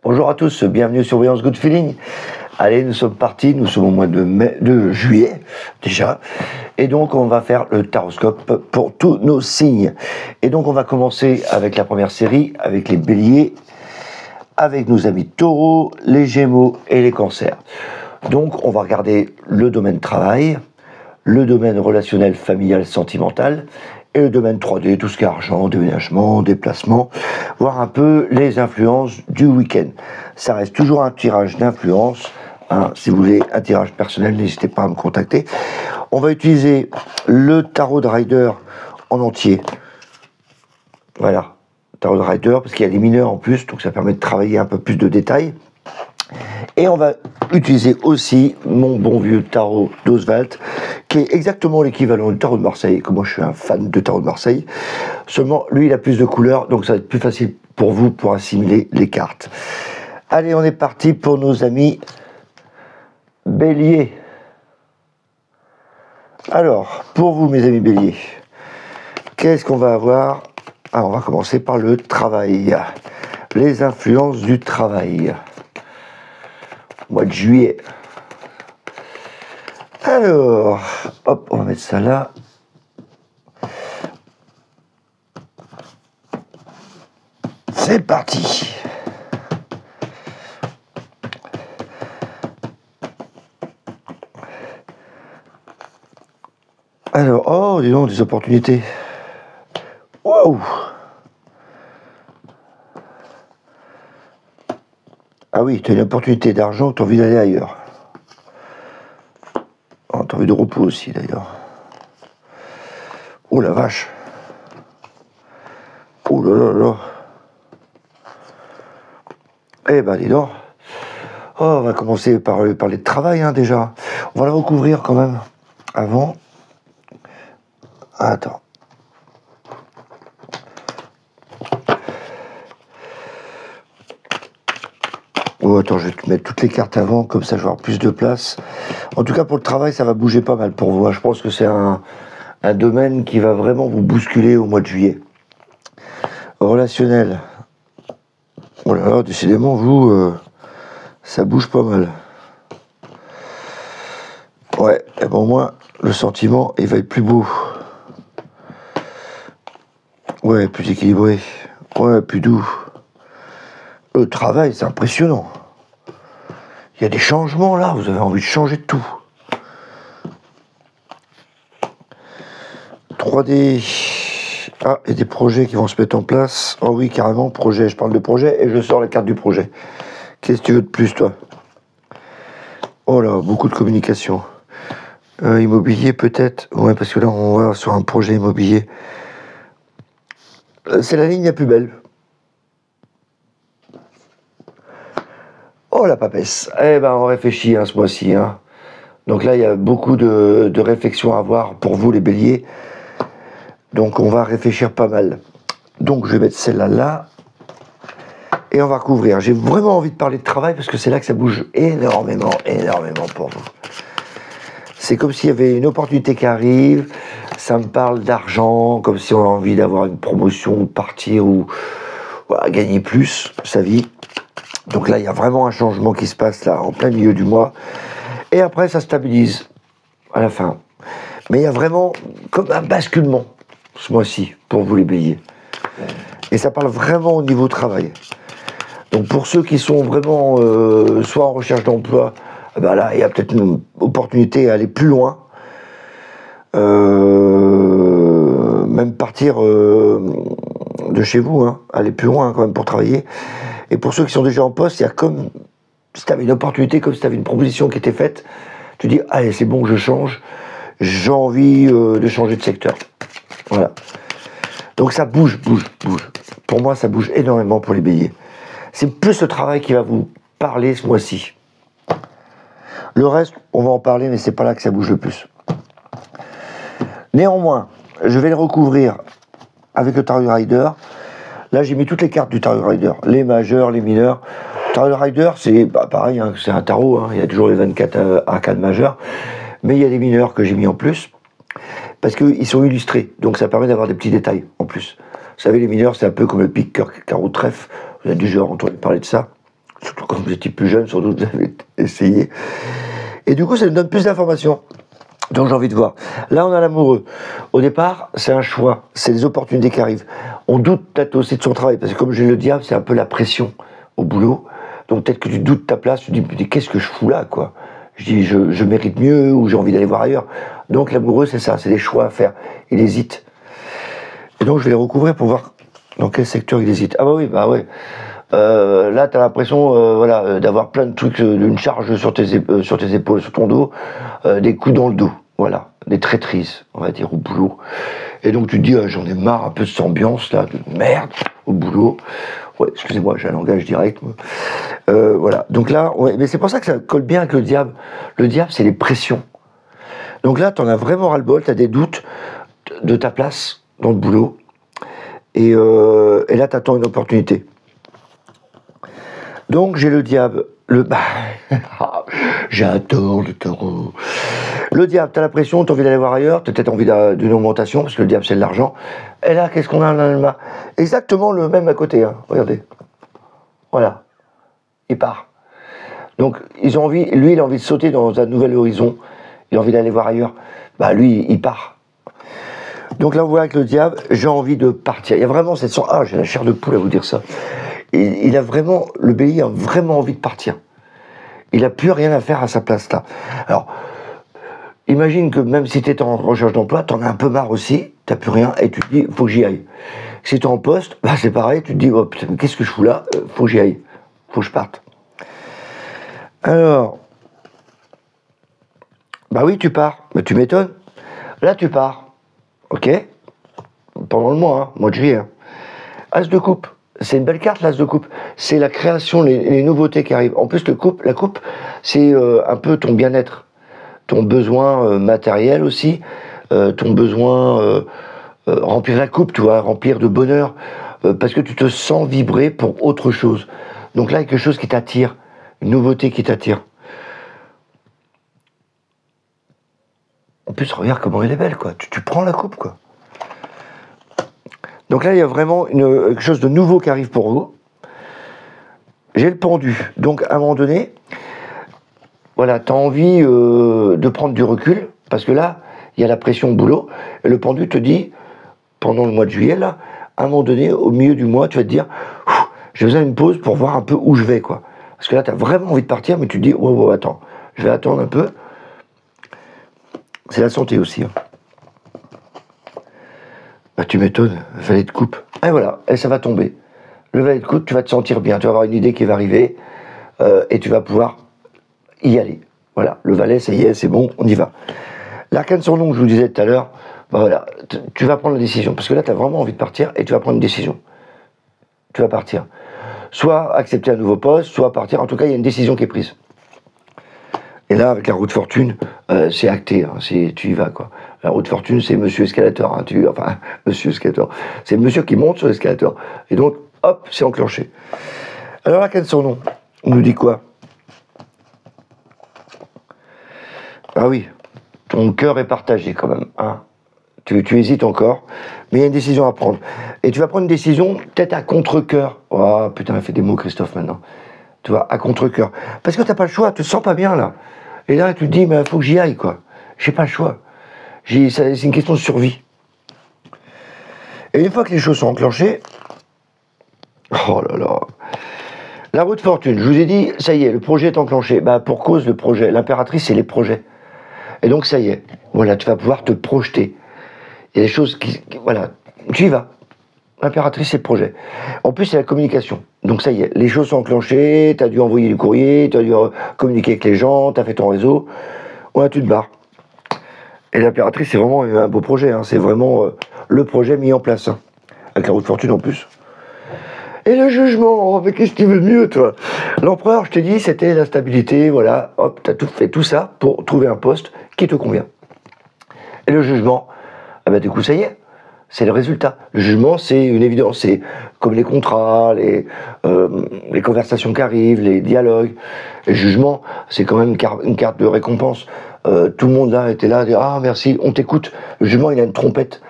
Bonjour à tous, bienvenue sur Voyance Good Feeling. Allez, nous sommes partis, nous sommes au mois de juillet déjà, et donc on va faire le taroscope pour tous nos signes. Et donc on va commencer avec la première série, avec les béliers, avec nos amis taureaux, les gémeaux et les cancers. Donc on va regarder le domaine travail, le domaine relationnel, familial, sentimental, et le domaine 3D, tout ce qui est argent, déménagement, déplacement, voir un peu les influences du week-end. Ça reste toujours un tirage d'influence. Si vous voulez un tirage personnel, n'hésitez pas à me contacter. On va utiliser le tarot de Rider en entier. Voilà, tarot de Rider, parce qu'il y a des mineurs en plus, donc ça permet de travailler un peu plus de détails. Et on va utiliser aussi mon bon vieux tarot d'Oswald, qui est exactement l'équivalent du tarot de Marseille, comme moi je suis un fan de tarot de Marseille. Seulement, lui, il a plus de couleurs, donc ça va être plus facile pour vous pour assimiler les cartes. Allez, on est parti pour nos amis béliers. Alors, pour vous, mes amis béliers, qu'est-ce qu'on va avoir? Alors, on va commencer par le travail. Les influences du travail. Mois de juillet. Alors, hop, on va mettre ça là. C'est parti. Alors, oh, dis donc, des opportunités. Waouh! Ah oui, tu as une opportunité d'argent, tu as envie d'aller ailleurs. Oh, tu as envie de repos aussi, d'ailleurs. Oh la vache! Oh là là là! Eh ben, dis donc. Oh, on va commencer par parler de travail, hein, déjà. On va le recouvrir quand même. Avant. Attends. Oh, attends, je vais te mettre toutes les cartes avant, comme ça je vais avoir plus de place. En tout cas, pour le travail, ça va bouger pas mal pour vous. Je pense que c'est un domaine qui va vraiment vous bousculer au mois de juillet. Relationnel. Oh là là, décidément, vous, ça bouge pas mal. Ouais, et bon, moi, le sentiment, il va être plus beau. Ouais, plus équilibré. Ouais, plus doux. Le travail, c'est impressionnant. Il y a des changements là, vous avez envie de changer de tout. 3D. Ah, il y a des projets qui vont se mettre en place. Oh oui, carrément, projet. Je parle de projet et je sors la carte du projet. Qu'est-ce que tu veux de plus, toi? Oh là, beaucoup de communication. Immobilier, peut-être. Ouais, parce que là, on va sur un projet immobilier. C'est la ligne la plus belle. Oh la papesse. Eh ben on réfléchit ce mois-ci. Donc là il y a beaucoup de réflexions à avoir pour vous les béliers. Donc on va réfléchir pas mal. Donc je vais mettre celle-là là. Et on va recouvrir. J'ai vraiment envie de parler de travail parce que c'est là que ça bouge énormément pour vous. C'est comme s'il y avait une opportunité qui arrive. Ça me parle d'argent, comme si on a envie d'avoir une promotion, de partir ou voilà, gagner plus sa vie. Donc là, il y a vraiment un changement qui se passe là, en plein milieu du mois. Et après, ça stabilise à la fin. Mais il y a vraiment comme un basculement ce mois-ci pour vous les béliers. Et ça parle vraiment au niveau travail. Donc pour ceux qui sont vraiment soit en recherche d'emploi, ben là, il y a peut-être une opportunité à aller plus loin. Même partir de chez vous, aller plus loin quand même pour travailler. Et pour ceux qui sont déjà en poste, il y a comme si tu avais une opportunité, comme si tu avais une proposition qui était faite, tu dis, allez, c'est bon, je change, j'ai envie de changer de secteur. Voilà. Donc ça bouge. Pour moi, ça bouge énormément pour les béliers. C'est plus ce travail qui va vous parler ce mois-ci. Le reste, on va en parler, mais c'est pas là que ça bouge le plus. Néanmoins, je vais le recouvrir avec le tarot rider. Là, j'ai mis toutes les cartes du tarot rider, les majeurs, les mineurs. Le tarot rider, c'est pareil, c'est un tarot, il y a toujours les 24 arcades majeures, mais il y a des mineurs que j'ai mis en plus, parce qu'ils sont illustrés, donc ça permet d'avoir des petits détails en plus. Vous savez, les mineurs, c'est un peu comme le pique, cœur, carreau, trèfle, vous avez déjà entendu parler de ça. Quand vous étiez plus jeune, sans doute, vous avez essayé. Et du coup, ça nous donne plus d'informations. Donc j'ai envie de voir. Là, on a l'amoureux. Au départ, c'est un choix. C'est des opportunités qui arrivent. On doute peut-être aussi de son travail. Parce que comme j'ai le diable, c'est un peu la pression au boulot. Donc peut-être que tu doutes de ta place. Tu te dis, qu'est-ce que je fous là, quoi? Je dis, je mérite mieux ou j'ai envie d'aller voir ailleurs. Donc l'amoureux, c'est ça. C'est des choix à faire. Il hésite. Et donc je vais les recouvrir pour voir dans quel secteur il hésite. Ah bah oui, bah ouais. Là, tu as l'impression voilà, d'avoir plein de trucs, d'une charge sur tes épaules, sur ton dos, des coups dans le dos, voilà, des traîtrises, on va dire, au boulot. Et donc tu te dis, j'en ai marre un peu de cette ambiance là, de merde, au boulot. Ouais, excusez-moi, j'ai un langage direct. Voilà, donc là, ouais, mais c'est pour ça que ça colle bien avec le diable. Le diable, c'est les pressions. Donc là, tu en as vraiment ras-le-bol, tu as des doutes de ta place dans le boulot. Et là, tu attends une opportunité. Donc j'ai le diable, j'ai un tort, le taureau. Le diable, t'as la pression, t'as envie d'aller voir ailleurs, t'as peut-être envie d'une augmentation, parce que le diable c'est de l'argent. Et là, qu'est-ce qu'on a là? Exactement le même à côté, hein. Regardez. Voilà. Il part. Donc ils ont envie, lui il a envie de sauter dans un nouvel horizon, il a envie d'aller voir ailleurs. Bah lui, il part. Donc là on voit avec le diable, j'ai envie de partir. Il y a vraiment cette sensation, j'ai la chair de poule à vous dire ça. Il a vraiment, le bélier a vraiment envie de partir. Il n'a plus rien à faire à sa place là. Alors, imagine que même si tu es en recherche d'emploi, tu en as un peu marre aussi, tu n'as plus rien, et tu te dis, faut que j'y aille. Si tu es en poste, bah c'est pareil, tu te dis, oh, putain, qu'est-ce que je fous là? Faut que j'y aille, faut que je parte. Alors, bah oui, tu pars, mais tu m'étonnes. Là, tu pars, ok? Pendant le mois, mois de juillet. As de coupe. C'est une belle carte, l'as de coupe. C'est la création, les nouveautés qui arrivent. En plus, la coupe, c'est un peu ton bien-être, ton besoin matériel aussi, ton besoin remplir la coupe, tu vois, remplir de bonheur, parce que tu te sens vibrer pour autre chose. Donc là, il y a quelque chose qui t'attire, une nouveauté qui t'attire. En plus, regarde comment elle est belle, quoi. Tu prends la coupe, quoi. Donc là, il y a vraiment quelque chose de nouveau qui arrive pour vous. J'ai le pendu. Donc, à un moment donné, voilà, tu as envie de prendre du recul, parce que là, il y a la pression au boulot, et le pendu te dit, pendant le mois de juillet, là, à un moment donné, au milieu du mois, tu vas te dire, j'ai besoin d'une pause pour voir un peu où je vais, quoi. Parce que là, tu as vraiment envie de partir, mais tu te dis, oh, attends, je vais attendre un peu. C'est la santé aussi, hein. Bah, tu m'étonnes, valet de coupe. Et voilà, et ça va tomber. Le valet de coupe, tu vas te sentir bien, tu vas avoir une idée qui va arriver, et tu vas pouvoir y aller. Voilà, le valet, ça y est, c'est bon, on y va. L'arcane sans nom que je vous disais tout à l'heure, bah voilà, tu vas prendre la décision, parce que là, tu as vraiment envie de partir, et tu vas prendre une décision. Tu vas partir. Soit accepter un nouveau poste, soit partir. En tout cas, il y a une décision qui est prise. Et là, avec la roue de fortune, c'est acté, hein, tu y vas, quoi. La roue de fortune, c'est monsieur escalator, hein, enfin, monsieur escalator. C'est monsieur qui monte sur l'escalator. Et donc, hop, c'est enclenché. Alors là, quel est son nom? On nous dit quoi? Ah oui, ton cœur est partagé quand même, hein. Tu hésites encore, mais il y a une décision à prendre. Et tu vas prendre une décision peut-être à contre-cœur. Oh putain, il fait des mots, Christophe, maintenant. Tu vois, à contre-cœur. Parce que tu n'as pas le choix, tu te sens pas bien, là. Et là, tu te dis, mais il faut que j'y aille, quoi. J'ai pas le choix. C'est une question de survie. Et une fois que les choses sont enclenchées, oh là là, la roue de fortune, je vous ai dit, ça y est, le projet est enclenché. Bah, pour cause le projet. L'impératrice, c'est les projets. Et donc, ça y est. Voilà, tu vas pouvoir te projeter. Il y a des choses voilà, tu y vas. L'impératrice, c'est le projet. En plus, c'est la communication. Donc ça y est, les choses sont enclenchées, tu as dû envoyer du courrier, tu as dû communiquer avec les gens, tu as fait ton réseau. Ouais, tu te barres. Et l'impératrice, c'est vraiment un beau projet, hein. C'est vraiment le projet mis en place, hein. Avec la roue de fortune en plus. Et le jugement, oh, mais qu'est-ce que tu veux de mieux, toi? L'empereur, je t'ai dit, c'était la stabilité, voilà, hop, tu as fait tout ça pour trouver un poste qui te convient. Et le jugement, ah ben du coup, ça y est. C'est le résultat. Le jugement, c'est une évidence. C'est comme les contrats, les conversations qui arrivent, les dialogues. Le jugement, c'est quand même une carte de récompense. Tout le monde là était là, dit, ah merci, on t'écoute. Le jugement, il a une trompette.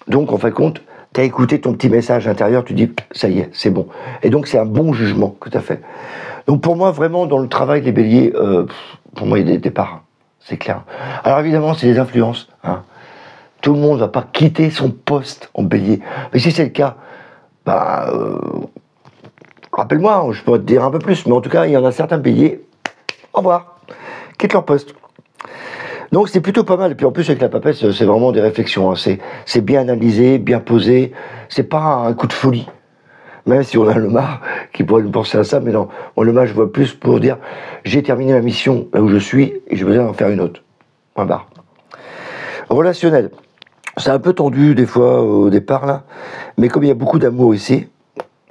Donc, en fin de compte, tu as écouté ton petit message intérieur, tu dis, ça y est, c'est bon. Et donc, c'est un bon jugement que tu as fait. Donc, pour moi, vraiment, dans le travail des béliers, pour moi, il y a des départs. C'est clair. Alors, évidemment, c'est des influences. Hein. Tout le monde ne va pas quitter son poste en bélier. Mais si c'est le cas, bah, rappelle-moi, je peux te dire un peu plus, mais en tout cas, il y en a certains béliers, au revoir, quittent leur poste. Donc c'est plutôt pas mal. Et puis en plus avec la papesse, c'est vraiment des réflexions. Hein. C'est bien analysé, bien posé. C'est pas un coup de folie. Même si on a le mât qui pourrait nous penser à ça, mais non. Moi, le mât, je vois plus pour dire j'ai terminé ma mission là où je suis et j'ai besoin d'en faire une autre. Point barre. Relationnel. C'est un peu tendu des fois au départ là, mais comme il y a beaucoup d'amour ici,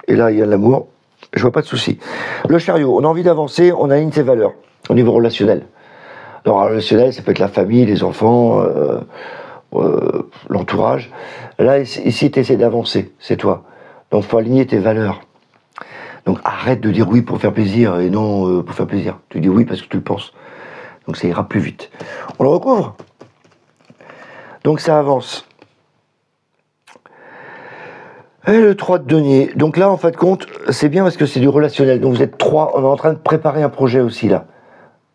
et là il y a de l'amour, je vois pas de souci. Le chariot, on a envie d'avancer, on aligne ses valeurs au niveau relationnel. Alors, relationnel, ça peut être la famille, les enfants, l'entourage. Là, ici, tu essaies d'avancer, c'est toi. Donc, il faut aligner tes valeurs. Donc, arrête de dire oui pour faire plaisir et non pour faire plaisir. Tu dis oui parce que tu le penses. Donc, ça ira plus vite. On le recouvre. Donc, ça avance. Et le 3 de denier. Donc là, en fin de compte, c'est bien parce que c'est du relationnel. Donc, vous êtes 3. On est en train de préparer un projet aussi, là.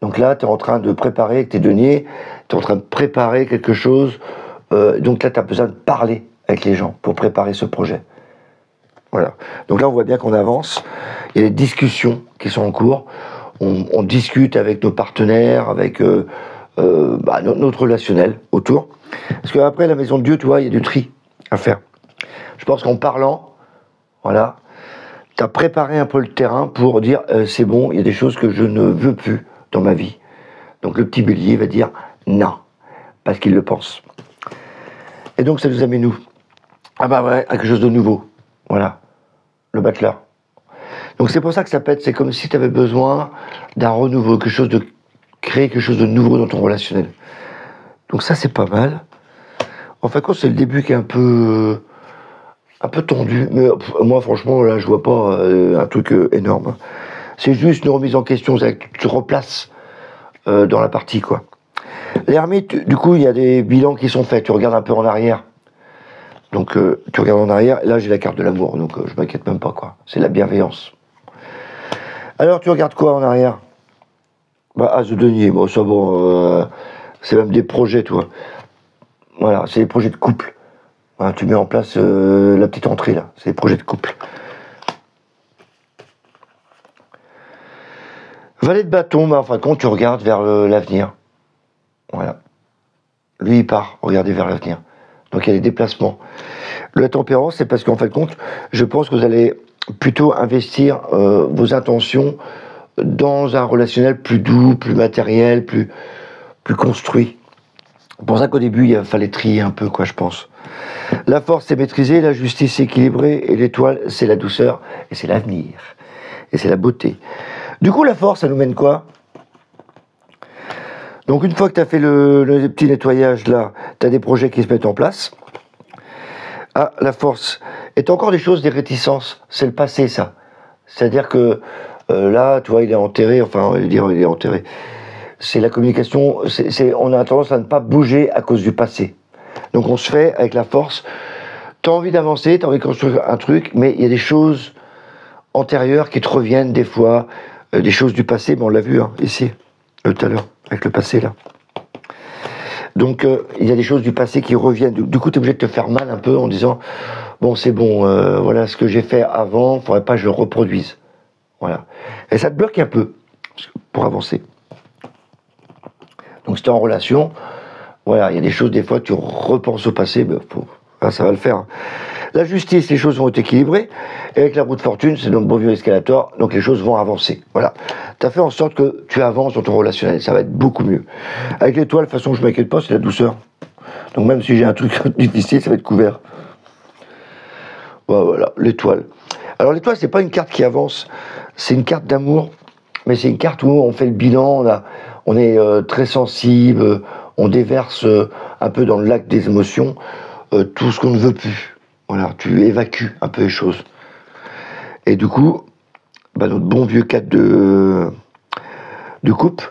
Donc là, tu es en train de préparer avec tes deniers, tu es en train de préparer quelque chose. Donc là, tu as besoin de parler avec les gens pour préparer ce projet. Voilà. Donc là, on voit bien qu'on avance. Il y a des discussions qui sont en cours. On discute avec nos partenaires, avec notre relationnel autour. Parce qu'après, la maison de Dieu, tu vois, il y a du tri à faire. Je pense qu'en parlant, voilà, tu as préparé un peu le terrain pour dire c'est bon, il y a des choses que je ne veux plus dans ma vie. Donc le petit bélier va dire non, parce qu'il le pense. Et donc ça nous amène nous. Ah bah ouais, quelque chose de nouveau. Voilà, le battleur. Donc c'est pour ça que ça pète, c'est comme si tu avais besoin d'un renouveau, créer quelque chose de nouveau dans ton relationnel. Donc ça c'est pas mal. En fait, c'est le début qui est un peu tendu, mais moi franchement là je vois pas un truc énorme. C'est juste une remise en question, tu te replaces dans la partie, quoi. L'ermite, du coup, il y a des bilans qui sont faits. Tu regardes un peu en arrière. Donc, tu regardes en arrière. Là, j'ai la carte de l'amour, donc je m'inquiète même pas, quoi. C'est la bienveillance. Alors, tu regardes quoi en arrière? Bah, As de denier. Bon, ça, bon, c'est même des projets, toi. Voilà, c'est des projets de couple. Voilà, tu mets en place la petite entrée, là. C'est des projets de couple. Valet de bâton, bah, en fin de compte, tu regardes vers l'avenir. Voilà. Lui, il part, regarder vers l'avenir. Donc, il y a des déplacements. La tempérance, c'est parce qu'en fin de compte, je pense que vous allez plutôt investir vos intentions dans un relationnel plus doux, plus matériel, plus construit. C'est pour ça qu'au début, il fallait trier un peu, quoi, je pense. La force, c'est maîtrisé, la justice, c'est équilibré, et l'étoile, c'est la douceur, et c'est l'avenir. Et c'est la beauté. Du coup, la force, ça nous mène quoi? Donc, une fois que tu as fait le petit nettoyage là, tu as des projets qui se mettent en place. Ah, la force. Et tu as encore des choses, des réticences. C'est le passé, ça. C'est-à-dire que là, tu vois, il est enterré. Enfin, on va dire, il est enterré. C'est la communication. On a tendance à ne pas bouger à cause du passé. Donc, on se fait avec la force. Tu as envie d'avancer, tu as envie de construire un truc, mais il y a des choses antérieures qui te reviennent des fois. Des choses du passé, mais on l'a vu, hein, ici, tout à l'heure. Avec le passé, là. Donc, il y a des choses du passé qui reviennent. Du coup, tu es obligé de te faire mal un peu en disant bon, c'est bon, voilà ce que j'ai fait avant, il ne faudrait pas que je le reproduise. Voilà. Et ça te bloque un peu pour avancer. Donc, si tu es en relation, voilà, il y a des choses, des fois, tu repenses au passé, ben, là, ça va le faire. Hein. La justice, les choses vont être équilibrées. Et avec la roue de fortune, c'est donc bon vieux escalator, donc les choses vont avancer. Voilà. Tu as fait en sorte que tu avances dans ton relationnel. Ça va être beaucoup mieux. Avec l'étoile, de toute façon, je ne m'inquiète pas, c'est la douceur. Donc même si j'ai un truc difficile, ça va être couvert. Voilà, l'étoile. Alors l'étoile, c'est pas une carte qui avance. C'est une carte d'amour. Mais c'est une carte où on fait le bilan, on est très sensible, on déverse un peu dans le lac des émotions tout ce qu'on ne veut plus. Voilà, tu évacues un peu les choses. Et du coup, bah, notre bon vieux 4 de coupe,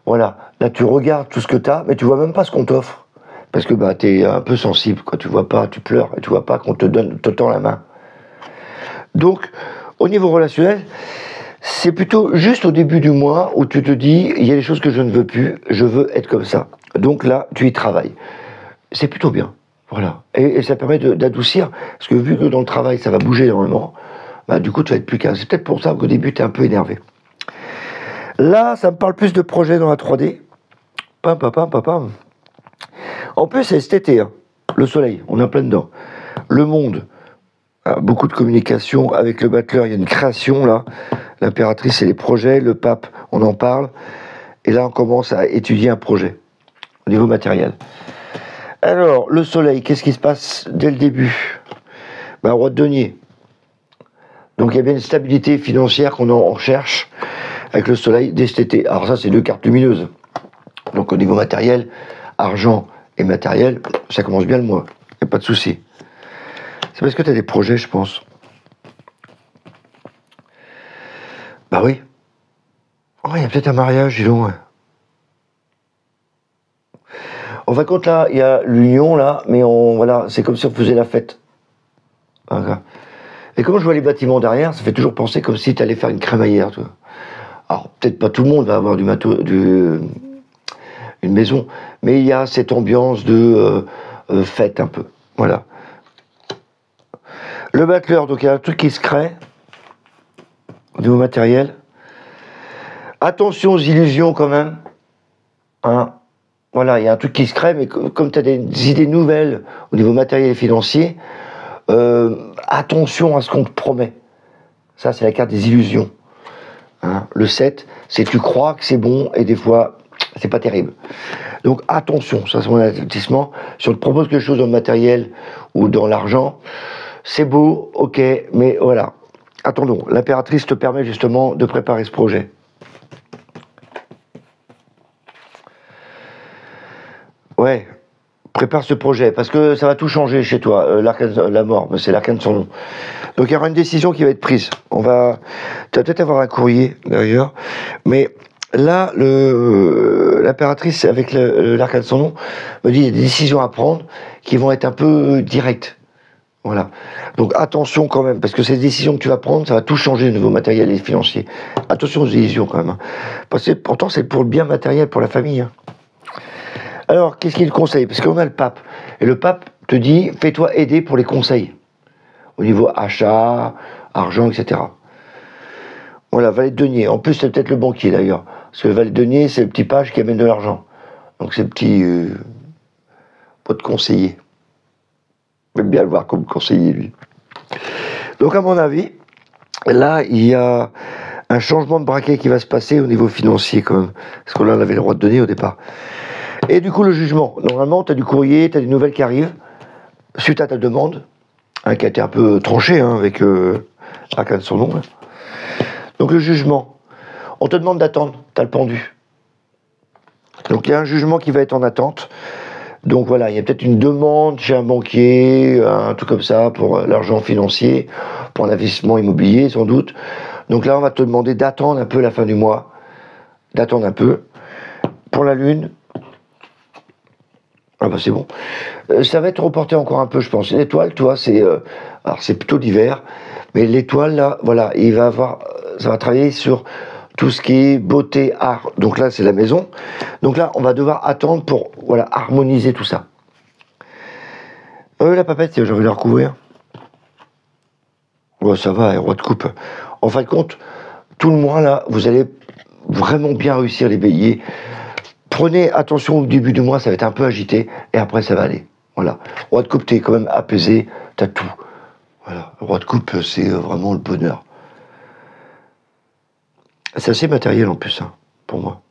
voilà, là tu regardes tout ce que tu as, mais tu vois même pas ce qu'on t'offre. Parce que bah, tu es un peu sensible, quoi. Tu vois pas, tu pleures, et tu vois pas qu'on te tend la main. Donc, au niveau relationnel, c'est plutôt juste au début du mois où tu te dis, il y a des choses que je ne veux plus, je veux être comme ça. Donc là, tu y travailles. C'est plutôt bien. Voilà. Et ça permet d'adoucir, parce que vu que dans le travail, ça va bouger énormément, bah, du coup, tu vas être plus calme. C'est peut-être pour ça qu'au début, tu es un peu énervé. Là, ça me parle plus de projets dans la 3D. Pam, pam, pam, pam, pam. En plus, c'est cet été, hein. Le soleil, on est en plein dedans. Le monde, beaucoup de communication avec le battleur, il y a une création là. L'impératrice et les projets, le pape, on en parle. Et là, on commence à étudier un projet au niveau matériel. Alors, le soleil, qu'est-ce qui se passe dès le début? Ben, roi de denier. Donc, il y a bien une stabilité financière qu'on en recherche avec le soleil dès cet été. Alors ça, c'est deux cartes lumineuses. Donc, au niveau matériel, argent et matériel, ça commence bien le mois. Il n'y a pas de souci. C'est parce que tu as des projets, je pense. Bah oui. Oh, il y a peut-être un mariage, dis donc. En fin de compte, là, il y a l'union, là, mais voilà, c'est comme si on faisait la fête. Voilà. Et comme je vois les bâtiments derrière, ça fait toujours penser comme si tu allais faire une crémaillère, tu vois. Alors, peut-être pas tout le monde va avoir une maison, mais il y a cette ambiance de fête un peu. Voilà. Le battleur, donc il y a un truc qui se crée au niveau matériel. Attention aux illusions quand même. Hein. Voilà, il y a un truc qui se crée, mais comme tu as des idées nouvelles au niveau matériel et financier, attention à ce qu'on te promet. Ça, c'est la carte des illusions. Hein. Le 7, c'est tu crois que c'est bon et des fois, c'est pas terrible. Donc attention, ça c'est mon avertissement. Si on te propose quelque chose dans le matériel ou dans l'argent, c'est beau, ok, mais voilà. Attendons, l'impératrice te permet justement de préparer ce projet. Ouais, prépare ce projet, parce que ça va tout changer chez toi, la mort, c'est l'arcane de son nom. Donc il y aura une décision qui va être prise. Tu vas peut-être avoir un courrier, d'ailleurs, mais là, l'impératrice, avec l'arcane de son nom, me dit qu'il y a des décisions à prendre qui vont être un peu directes. Voilà. Donc attention quand même, parce que ces décisions que tu vas prendre, ça va tout changer au niveau matériel et financier. Attention aux illusions quand même. Hein. Parce que pourtant, c'est pour le bien matériel, pour la famille. Hein. Alors, qu'est-ce qu'il conseille? Parce qu'on a le pape. Et le pape te dit, fais-toi aider pour les conseils. Au niveau achat, argent, etc. Voilà, valet de denier. En plus, c'est peut-être le banquier d'ailleurs. Parce que le valet de denier, c'est le petit page qui amène de l'argent. Donc c'est le petit... votre conseiller. J'aime bien le voir comme conseiller, lui. Donc, à mon avis, là, il y a un changement de braquet qui va se passer au niveau financier, quand même. Parce que là, on avait le roi de denier au départ. Et du coup, le jugement. Normalement, tu as du courrier, tu as des nouvelles qui arrivent, suite à ta demande, hein, qui a été un peu tranchée, hein, avec l'arcane de son nom. Là. Donc, le jugement. On te demande d'attendre, tu as le pendu. Donc, il y a un jugement qui va être en attente. Donc voilà, il y a peut-être une demande chez un banquier, un truc comme ça, pour l'argent financier, pour un investissement immobilier sans doute. Donc là, on va te demander d'attendre un peu la fin du mois, d'attendre un peu. Pour la lune, ah bah c'est bon. Ça va être reporté encore un peu, je pense. L'étoile, toi, c'est alors c'est plutôt l'hiver, mais l'étoile là, voilà, ça va travailler sur tout ce qui est beauté, art. Donc là, c'est la maison. Donc là, on va devoir attendre pour harmoniser tout ça. La papette, j'ai envie de la recouvrir. Ouais, ça va, roi de coupe. En fin de compte, tout le mois, là, vous allez vraiment bien réussir les béliers. Prenez attention au début du mois, ça va être un peu agité, et après, ça va aller. Voilà. Roi de coupe, t'es quand même apaisé, t'as tout. Voilà. Roi de coupe, c'est vraiment le bonheur. C'est assez matériel en plus, hein, pour moi.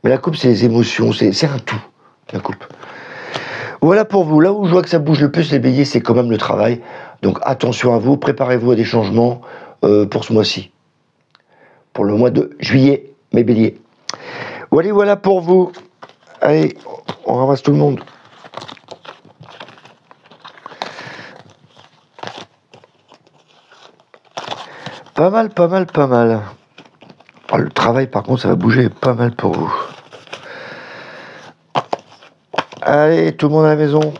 Mais la coupe, c'est les émotions, c'est un tout, la coupe. Voilà pour vous. Là où je vois que ça bouge le plus, les béliers, c'est quand même le travail. Donc attention à vous, préparez-vous à des changements pour ce mois-ci. Pour le mois de juillet, mes béliers. Voilà pour vous. Allez, on ramasse tout le monde. Pas mal, pas mal, pas mal. Le travail, par contre, ça va bouger pas mal pour vous. Allez, tout le monde à la maison.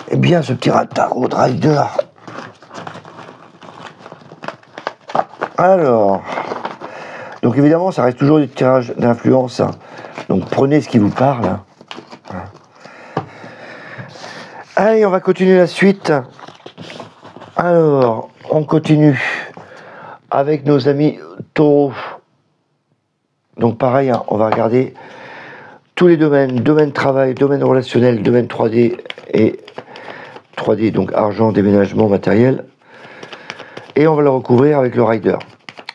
Eh bien, ce petit Tarot Rider. Alors, donc évidemment, ça reste toujours des tirages d'influence. Hein. Donc prenez ce qui vous parle. Hein. Allez, on va continuer la suite. Alors, on continue avec nos amis taureaux. Donc pareil, hein, on va regarder tous les domaines, domaine travail, domaine relationnel, domaine 3D et 3D, donc argent, déménagement, matériel. Et on va le recouvrir avec le rider.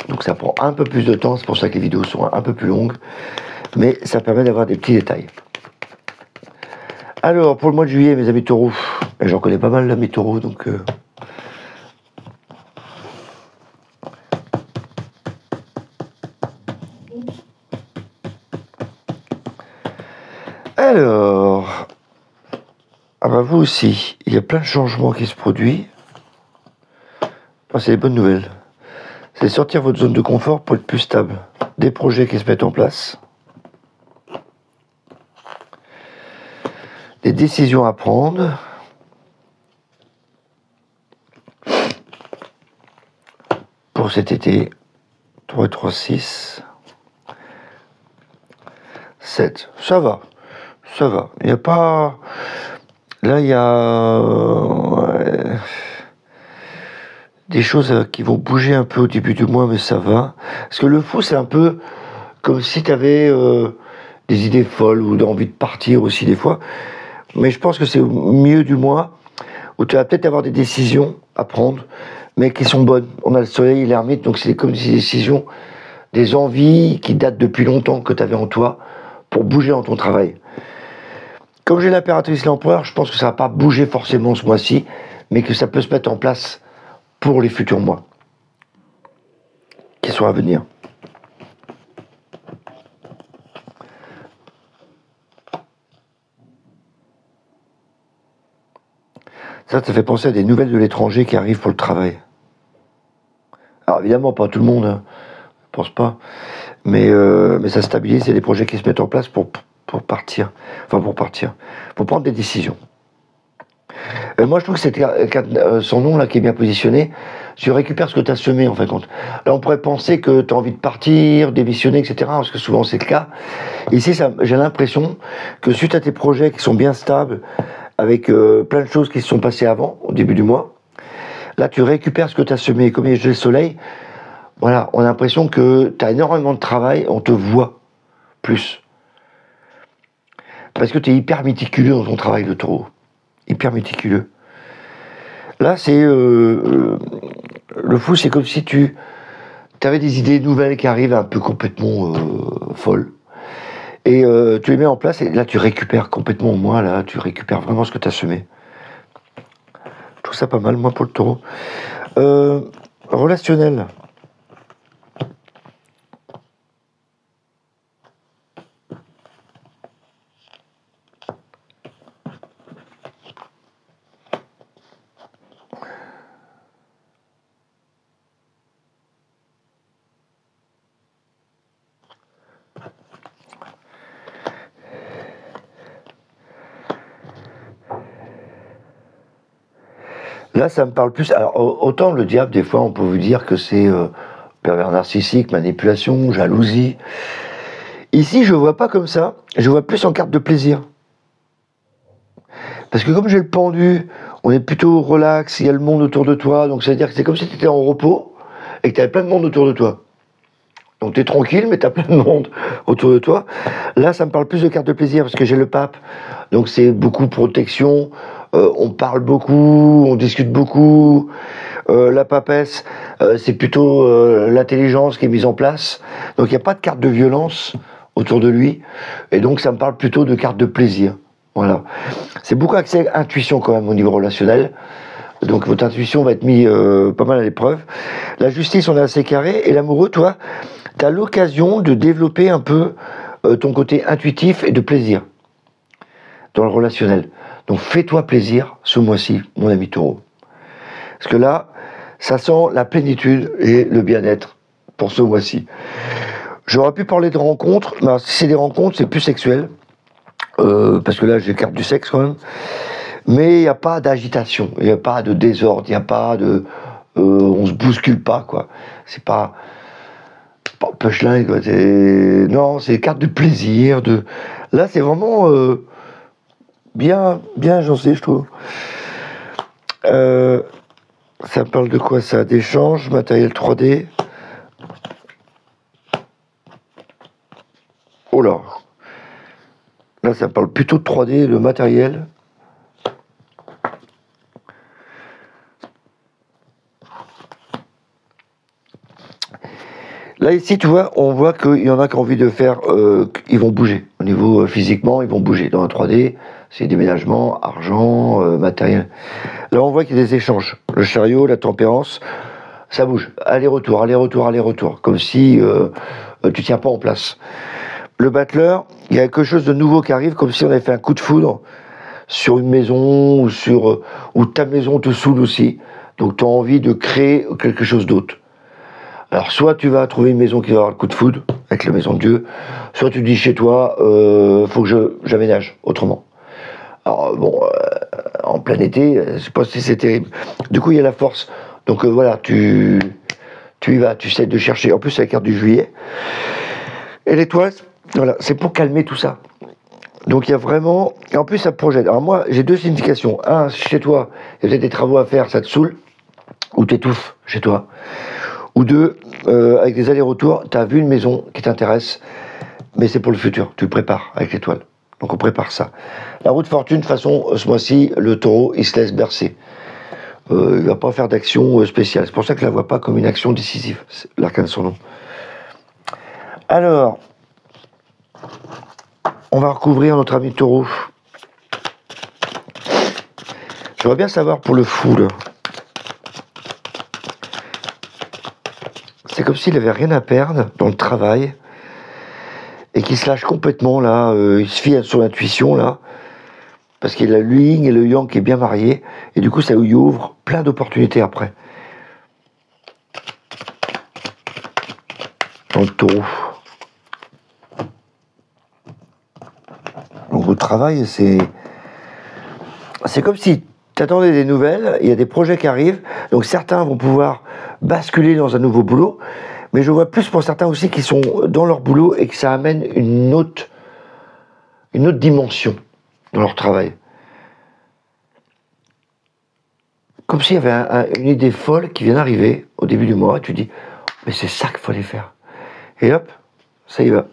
Donc ça prend un peu plus de temps, c'est pour ça que les vidéos sont un peu plus longues, mais ça permet d'avoir des petits détails. Alors, pour le mois de juillet, mes amis taureaux, j'en connais pas mal là, mes taureaux, donc... Alors... Ah bah vous aussi, il y a plein de changements qui se produisent. Ah, c'est des bonnes nouvelles. C'est sortir votre zone de confort pour être plus stable. Des projets qui se mettent en place. Des décisions à prendre. Pour cet été. 3, 3, 6. 7. Ça va. Ça va. Il n'y a pas... Là, il y a... des choses qui vont bouger un peu au début du mois, mais ça va. Parce que le fou, c'est un peu comme si tu avais des idées folles ou envie de partir aussi des fois. Mais je pense que c'est au milieu du mois où tu vas peut-être avoir des décisions à prendre, mais qui sont bonnes. On a le soleil et l'ermite, donc c'est comme des décisions, des envies qui datent depuis longtemps que tu avais en toi pour bouger dans ton travail. Comme j'ai l'impératrice et l'empereur, je pense que ça ne va pas bouger forcément ce mois-ci, mais que ça peut se mettre en place pour les futurs mois qui sont à venir. Ça fait penser à des nouvelles de l'étranger qui arrivent pour le travail. Alors évidemment, pas tout le monde, hein, je pense pas, mais ça stabilise, il y a des projets qui se mettent en place pour partir, pour prendre des décisions. Moi, je trouve que c'est son nom là qui est bien positionné. Tu récupères ce que tu as semé, en fin de compte. Là, on pourrait penser que tu as envie de partir, démissionner, etc., parce que souvent c'est le cas. Ici, j'ai l'impression que suite à tes projets qui sont bien stables, avec plein de choses qui se sont passées avant, au début du mois, là, tu récupères ce que tu as semé. Comme il y a le soleil, voilà, on a l'impression que tu as énormément de travail, on te voit plus. Parce que tu es hyper méticuleux dans ton travail de taureau. Hyper méticuleux. Là, c'est... le fou, c'est comme si tu avais des idées nouvelles qui arrivent un peu complètement folles. Et tu les mets en place et là, tu récupères complètement, moi, là, tu récupères vraiment ce que tu as semé. Je trouve ça pas mal, moi, pour le taureau. Relationnel. Là, ça me parle plus... Alors, autant le diable, des fois, on peut vous dire que c'est pervers narcissique, manipulation, jalousie. Ici, je ne vois pas comme ça. Je vois plus en carte de plaisir. Parce que comme j'ai le pendu, on est plutôt relax, il y a le monde autour de toi. Donc, c'est-à-dire que c'est comme si tu étais en repos et que tu avais plein de monde autour de toi. Donc, tu es tranquille, mais tu as plein de monde autour de toi. Là, ça me parle plus de carte de plaisir parce que j'ai le pape. Donc, c'est beaucoup protection. On parle beaucoup, on discute beaucoup. La papesse, c'est plutôt l'intelligence qui est mise en place. Donc il n'y a pas de carte de violence autour de lui. Et donc ça me parle plutôt de carte de plaisir. Voilà. C'est beaucoup axé intuition quand même au niveau relationnel. Donc votre intuition va être mise pas mal à l'épreuve. La justice, on est assez carré. Et l'amoureux, toi, tu as l'occasion de développer un peu ton côté intuitif et de plaisir dans le relationnel. Donc fais-toi plaisir ce mois-ci, mon ami taureau. Parce que là, ça sent la plénitude et le bien-être pour ce mois-ci. J'aurais pu parler de rencontres, mais si c'est des rencontres, c'est plus sexuel. Parce que là, j'écarte du sexe quand même. Mais il n'y a pas d'agitation, il n'y a pas de désordre, il n'y a pas de... on se bouscule pas, quoi. C'est pas punchline, quoi. Non, c'est carte de plaisir. Là, c'est vraiment bien agencé, je trouve. Ça parle de quoi, ça? D'échange, matériel 3D. Oh là. Là, ça parle plutôt de 3D, le matériel. Là, ici, tu vois, on voit qu'il y en a qui ont envie de faire... ils vont bouger. Au niveau physiquement, ils vont bouger. Dans la 3D, c'est déménagement, argent, matériel. Là, on voit qu'il y a des échanges. Le chariot, la tempérance, ça bouge. Aller-retour, aller-retour, aller-retour. Comme si tu tiens pas en place. Le battleur, il y a quelque chose de nouveau qui arrive, comme si on avait fait un coup de foudre sur une maison ou ta maison te saoule aussi. Donc, tu as envie de créer quelque chose d'autre. Alors, soit tu vas trouver une maison qui va avoir le coup de foudre, avec la maison de Dieu, soit tu dis chez toi, faut que j'aménage autrement. Alors, bon, en plein été, je sais pas si c'est terrible. Du coup, il y a la force. Donc, voilà, tu y vas, tu essaies de chercher. En plus, c'est la carte du juillet. Et l'étoile, voilà, c'est pour calmer tout ça. Donc, il y a vraiment... Et en plus, ça projette. Alors, moi, j'ai deux significations. Un, chez toi, il y a peut-être des travaux à faire, ça te saoule, ou t'étouffes chez toi. Ou deux, avec des allers-retours, tu as vu une maison qui t'intéresse, mais c'est pour le futur, tu le prépares avec l'étoile. Donc on prépare ça. La roue de fortune, de toute façon, ce mois-ci, le taureau, il se laisse bercer. Il ne va pas faire d'action spéciale. C'est pour ça que je ne la vois pas comme une action décisive, l'arcane de son nom. Alors, on va recouvrir notre ami taureau. J'aimerais bien savoir pour le fou, là. C'est comme s'il avait rien à perdre dans le travail et qu'il se lâche complètement là, il se fie à son intuition là, parce qu'il a le yin et le yang qui est bien marié, et du coup ça lui ouvre plein d'opportunités après. Dans le taureau. Donc au travail, c'est comme si tu attendais des nouvelles, il y a des projets qui arrivent, donc certains vont pouvoir basculer dans un nouveau boulot, mais je vois plus pour certains aussi qui sont dans leur boulot et que ça amène une autre dimension dans leur travail. Comme s'il y avait une idée folle qui vient d'arriver au début du mois, et tu dis, mais c'est ça qu'il fallait faire. Et hop, ça y va.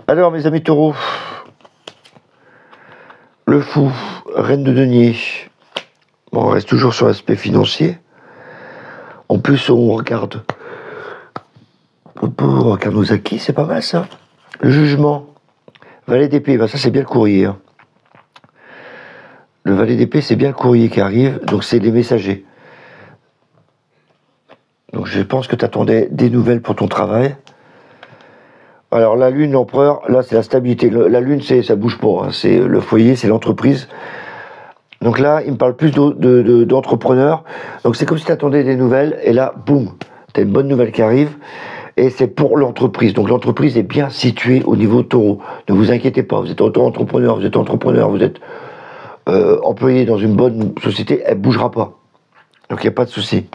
Alors mes amis taureaux, le fou, reine de denier. Bon, on reste toujours sur l'aspect financier. En plus, on regarde nos acquis, c'est pas mal ça. Le jugement. Valet d'épée, ben ça c'est bien le courrier. Hein. Le valet d'épée, c'est bien le courrier qui arrive, donc c'est les messagers. Donc je pense que tu attendais des nouvelles pour ton travail. Alors la lune, l'empereur, là c'est la stabilité. La lune, ça bouge pas. Hein. C'est le foyer, c'est l'entreprise. Donc là, il me parle plus d'entrepreneurs. Donc c'est comme si tu attendais des nouvelles, et là, boum, tu as une bonne nouvelle qui arrive, et c'est pour l'entreprise. Donc l'entreprise est bien située au niveau taureau. Ne vous inquiétez pas, vous êtes auto-entrepreneur, vous êtes employé dans une bonne société, elle ne bougera pas. Donc il n'y a pas de souci.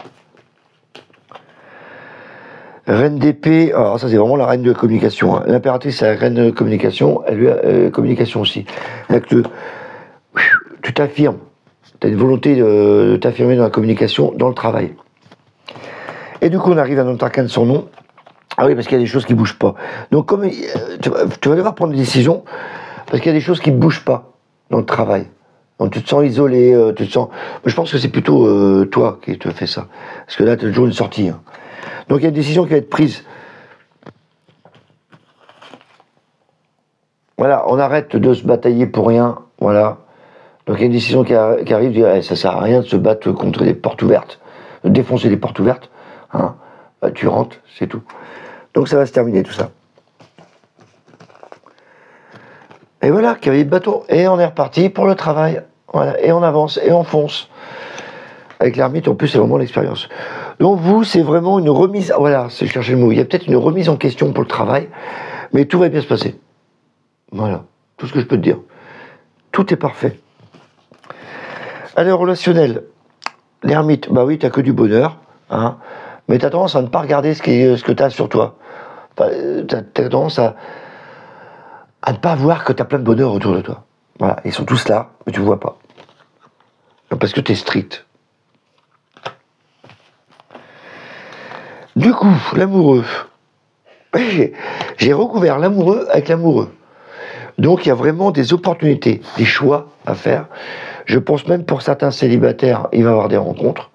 Reine d'épée, alors ça c'est vraiment la reine de la communication. Hein. L'impératrice c'est la reine de la communication, elle lui a communication aussi. Tu t'affirmes, tu as une volonté de t'affirmer dans la communication, dans le travail. Et du coup, on arrive à notre arcane de son nom. Ah oui, parce qu'il y a des choses qui ne bougent pas. Donc, comme tu vas devoir prendre des décisions, parce qu'il y a des choses qui ne bougent pas dans le travail. Donc, tu te sens isolé, tu te sens... Mais je pense que c'est plutôt toi qui te fais ça. Parce que là, tu as toujours une sortie. Hein. Donc, il y a une décision qui va être prise. Voilà, on arrête de se batailler pour rien. Voilà. Donc il y a une décision qui arrive, de dire, ça sert à rien de se battre contre des portes ouvertes, de défoncer des portes ouvertes, hein. Bah, tu rentres, c'est tout. Donc ça va se terminer tout ça. Et voilà, cavalier de bateau, et on est reparti pour le travail, voilà, et on avance, et on fonce. Avec l'ermite, en plus, c'est vraiment l'expérience. Donc vous, c'est vraiment une remise, voilà, c'est chercher le mot, il y a peut-être une remise en question pour le travail, mais tout va bien se passer. Voilà, tout ce que je peux te dire. Tout est parfait. Allez, relationnel, l'ermite, bah oui, t'as que du bonheur, hein, mais t'as tendance à ne pas regarder ce que t'as sur toi. T'as tendance à ne pas voir que t'as plein de bonheur autour de toi. Voilà, ils sont tous là, mais tu ne vois pas. Parce que t'es strict. Du coup, l'amoureux. J'ai recouvert l'amoureux avec l'amoureux. Donc il y a vraiment des opportunités, des choix à faire. Je pense même pour certains célibataires, il va y avoir des rencontres.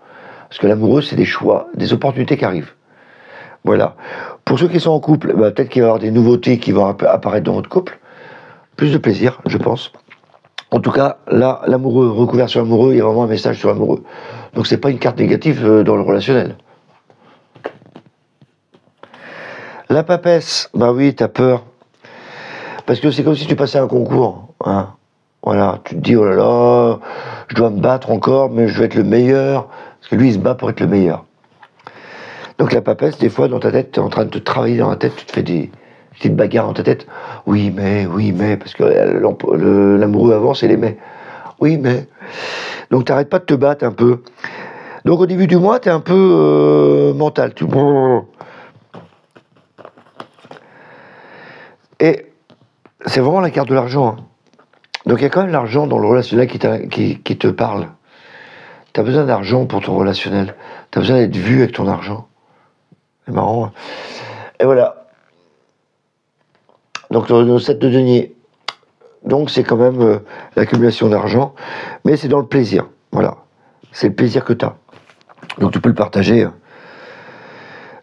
Parce que l'amoureux, c'est des choix, des opportunités qui arrivent. Voilà. Pour ceux qui sont en couple, bah, peut-être qu'il va y avoir des nouveautés qui vont apparaître dans votre couple. Plus de plaisir, je pense. En tout cas, là, l'amoureux, recouvert sur l'amoureux, il y a vraiment un message sur l'amoureux. Donc c'est pas une carte négative dans le relationnel. La papesse, bah oui, t'as peur. Parce que c'est comme si tu passais un concours. Hein. Voilà, tu te dis, oh là là, je dois me battre encore, mais je vais être le meilleur. Parce que lui, il se bat pour être le meilleur. Donc la papesse, des fois, dans ta tête, tu es en train de te travailler dans la tête, tu te fais des petites bagarres dans ta tête. Oui, mais, parce que l'amoureux avance et les mais. Oui, mais. Donc t'arrêtes pas de te battre un peu. Donc au début du mois, tu es un peu mental. Et c'est vraiment la carte de l'argent. Hein. Donc il y a quand même l'argent dans le relationnel qui te parle. Tu as besoin d'argent pour ton relationnel. Tu as besoin d'être vu avec ton argent. C'est marrant. Hein. Et voilà. Donc le 7 de denier. Donc c'est quand même l'accumulation d'argent. Mais c'est dans le plaisir. Voilà. C'est le plaisir que tu as. Donc tu peux le partager.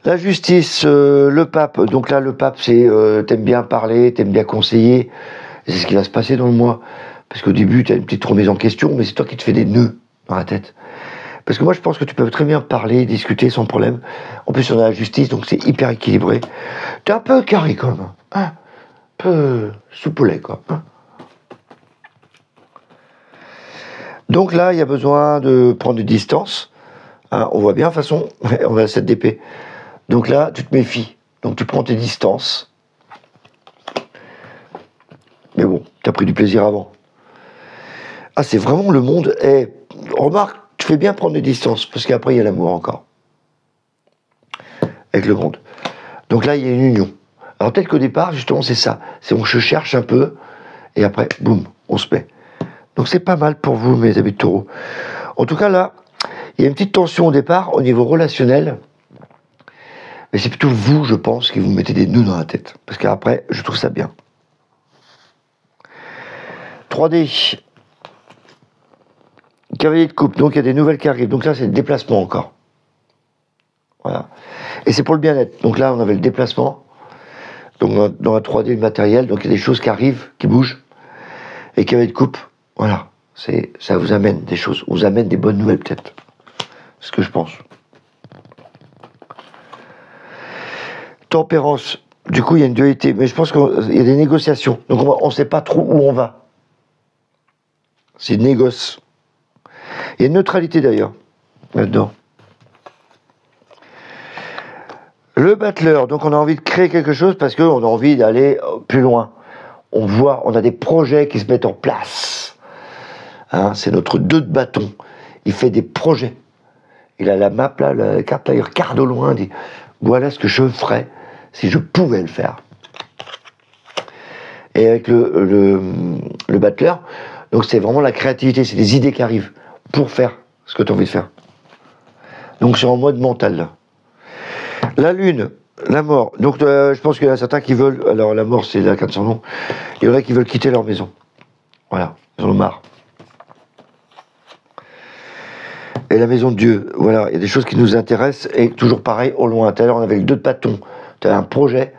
La justice, le pape. Donc là, le pape, c'est t'aimes bien parler, t'aimes bien conseiller. C'est ce qui va se passer dans le mois. Parce qu'au début, tu as une petite remise en question, mais c'est toi qui te fais des nœuds dans la tête. Parce que moi, je pense que tu peux très bien parler, discuter sans problème. En plus, on a la justice, donc c'est hyper équilibré. T'es un peu carré, quand même. Hein, un peu soupolé, quoi. Hein. Donc là, il y a besoin de prendre des distances. Hein, on voit bien, de toute façon, on a 7 d'épée. Donc là, tu te méfies. Donc tu prends tes distances. Mais bon, tu as pris du plaisir avant. Ah, c'est vraiment le monde. Remarque, tu fais bien prendre des distances, parce qu'après, il y a l'amour encore. Avec le monde. Donc là, il y a une union. Alors peut-être qu'au départ, justement, c'est ça. C'est on se cherche un peu, et après, boum, on se met. Donc c'est pas mal pour vous, mes amis de taureau. En tout cas, là, il y a une petite tension au départ, au niveau relationnel. Mais c'est plutôt vous, je pense, qui vous mettez des nœuds dans la tête. Parce qu'après, je trouve ça bien. 3D. Cavalier de coupe. Donc, il y a des nouvelles qui arrivent. Donc là, c'est le déplacement encore. Voilà. Et c'est pour le bien-être. Donc là, on avait le déplacement. Donc, dans la 3D, le matériel. Donc, il y a des choses qui arrivent, qui bougent. Et cavalier de coupe. Voilà. Ça vous amène des choses. Vous amène des bonnes nouvelles, peut-être. C'est ce que je pense. Tempérance, du coup il y a une dualité, mais je pense qu'il y a des négociations, donc on ne sait pas trop où on va. C'est une négoce. Il y a une neutralité d'ailleurs, là-dedans. Le battleur, donc on a envie de créer quelque chose parce qu'on a envie d'aller plus loin. On voit, on a des projets qui se mettent en place. Hein, c'est notre 2 de bâton. Il fait des projets. Il a la map là, la carte là, il regarde au loin, il dit voilà ce que je ferais si je pouvais le faire. Et avec le battleur, donc c'est vraiment la créativité, c'est des idées qui arrivent pour faire ce que tu as envie de faire. Donc c'est en mode mental. Là. La lune, la mort. Donc je pense qu'il y en a certains qui veulent, alors la mort c'est la carte sans nom, il y en a qui veulent quitter leur maison. Voilà, ils en ont marre. Et la maison de Dieu, voilà, il y a des choses qui nous intéressent, et toujours pareil, au loin. Tout à l'heure, on avait le 2 de bâton, tu as un projet,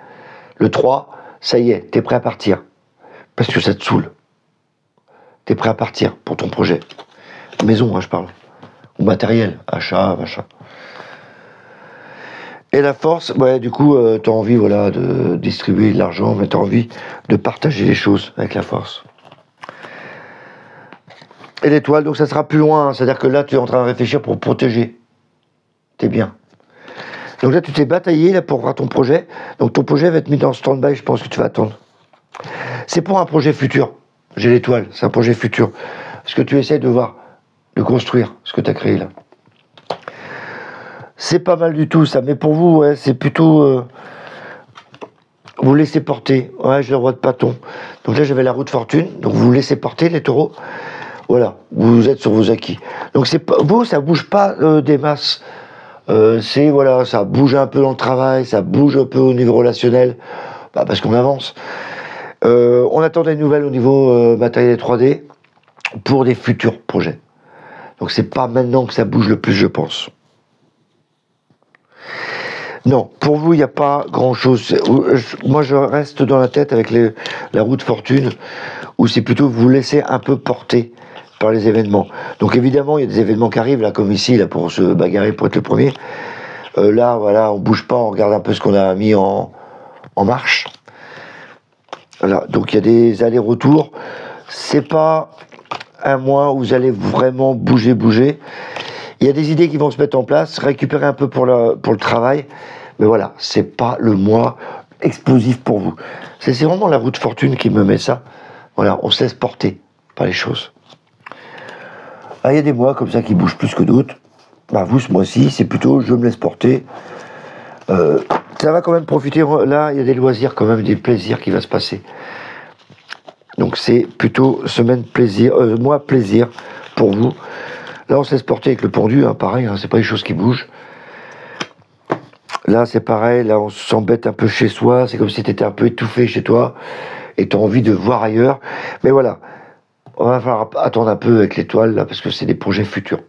le 3, ça y est, tu es prêt à partir. Parce que ça te saoule. Tu es prêt à partir pour ton projet. Maison, hein, je parle. Ou matériel, achat, machin. Et la force, ouais, du coup, tu as envie, voilà, de distribuer de l'argent, mais tu as envie de partager les choses avec la force. Et l'étoile, donc ça sera plus loin, hein, c'est-à-dire que là, tu es en train de réfléchir pour protéger. T'es bien. Donc là, tu t'es bataillé là, pour voir ton projet. Donc ton projet va être mis dans stand-by, je pense que tu vas attendre. C'est pour un projet futur. J'ai l'étoile, c'est un projet futur. Ce que tu essaies de voir, de construire, ce que tu as créé là. C'est pas mal du tout ça, mais pour vous, ouais, c'est plutôt... vous laissez porter. Ouais, j'ai le roi de bâton. Donc là, j'avais la roue de fortune. Donc vous laissez porter, les taureaux. Voilà, vous êtes sur vos acquis. Donc c'est pas, vous, ça bouge pas des masses. C'est, voilà, ça bouge un peu dans le travail, ça bouge un peu au niveau relationnel, bah, parce qu'on avance. On attend des nouvelles au niveau matériel 3D pour des futurs projets. Donc c'est pas maintenant que ça bouge le plus, je pense. Non, pour vous, il n'y a pas grand-chose. Moi, je reste dans la tête avec la roue de fortune, où c'est plutôt vous laisser un peu porter par les événements. Donc évidemment, il y a des événements qui arrivent, là, comme ici, là, pour se bagarrer, pour être le premier. Là, voilà, on bouge pas, on regarde un peu ce qu'on a mis en marche. Voilà, donc il y a des allers-retours. C'est pas un mois où vous allez vraiment bouger. Il y a des idées qui vont se mettre en place, récupérer un peu pour le travail. Mais voilà, c'est pas le mois explosif pour vous. C'est vraiment la roue de fortune qui me met ça. Voilà, on se laisse porter par les choses. Ah, il y a des mois comme ça qui bougent plus que d'autres. Bah, vous, ce mois-ci, c'est plutôt je me laisse porter. Ça va quand même profiter. Là, il y a des loisirs quand même, des plaisirs qui va se passer. Donc c'est plutôt semaine plaisir, mois plaisir pour vous. Là, on se laisse porter avec le pendu, hein, pareil, hein, c'est pas des choses qui bougent. Là, c'est pareil, là, on s'embête un peu chez soi, c'est comme si tu étais un peu étouffé chez toi, et tu as envie de voir ailleurs. Mais voilà, on va falloir attendre un peu avec l'étoile, là, parce que c'est des projets futurs.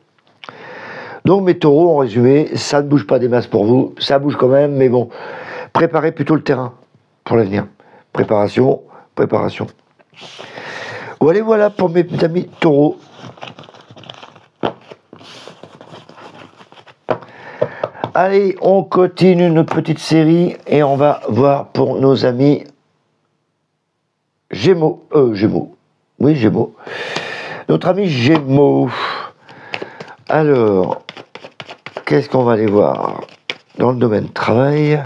Donc, mes taureaux, en résumé, ça ne bouge pas des masses pour vous, ça bouge quand même, mais bon, préparez plutôt le terrain pour l'avenir. Préparation. Voilà pour mes amis taureaux. Allez, on continue notre petite série et on va voir pour nos amis Gémeaux. Oui, Gémeaux. Notre ami Gémeaux. Alors, qu'est-ce qu'on va aller voir dans le domaine travail?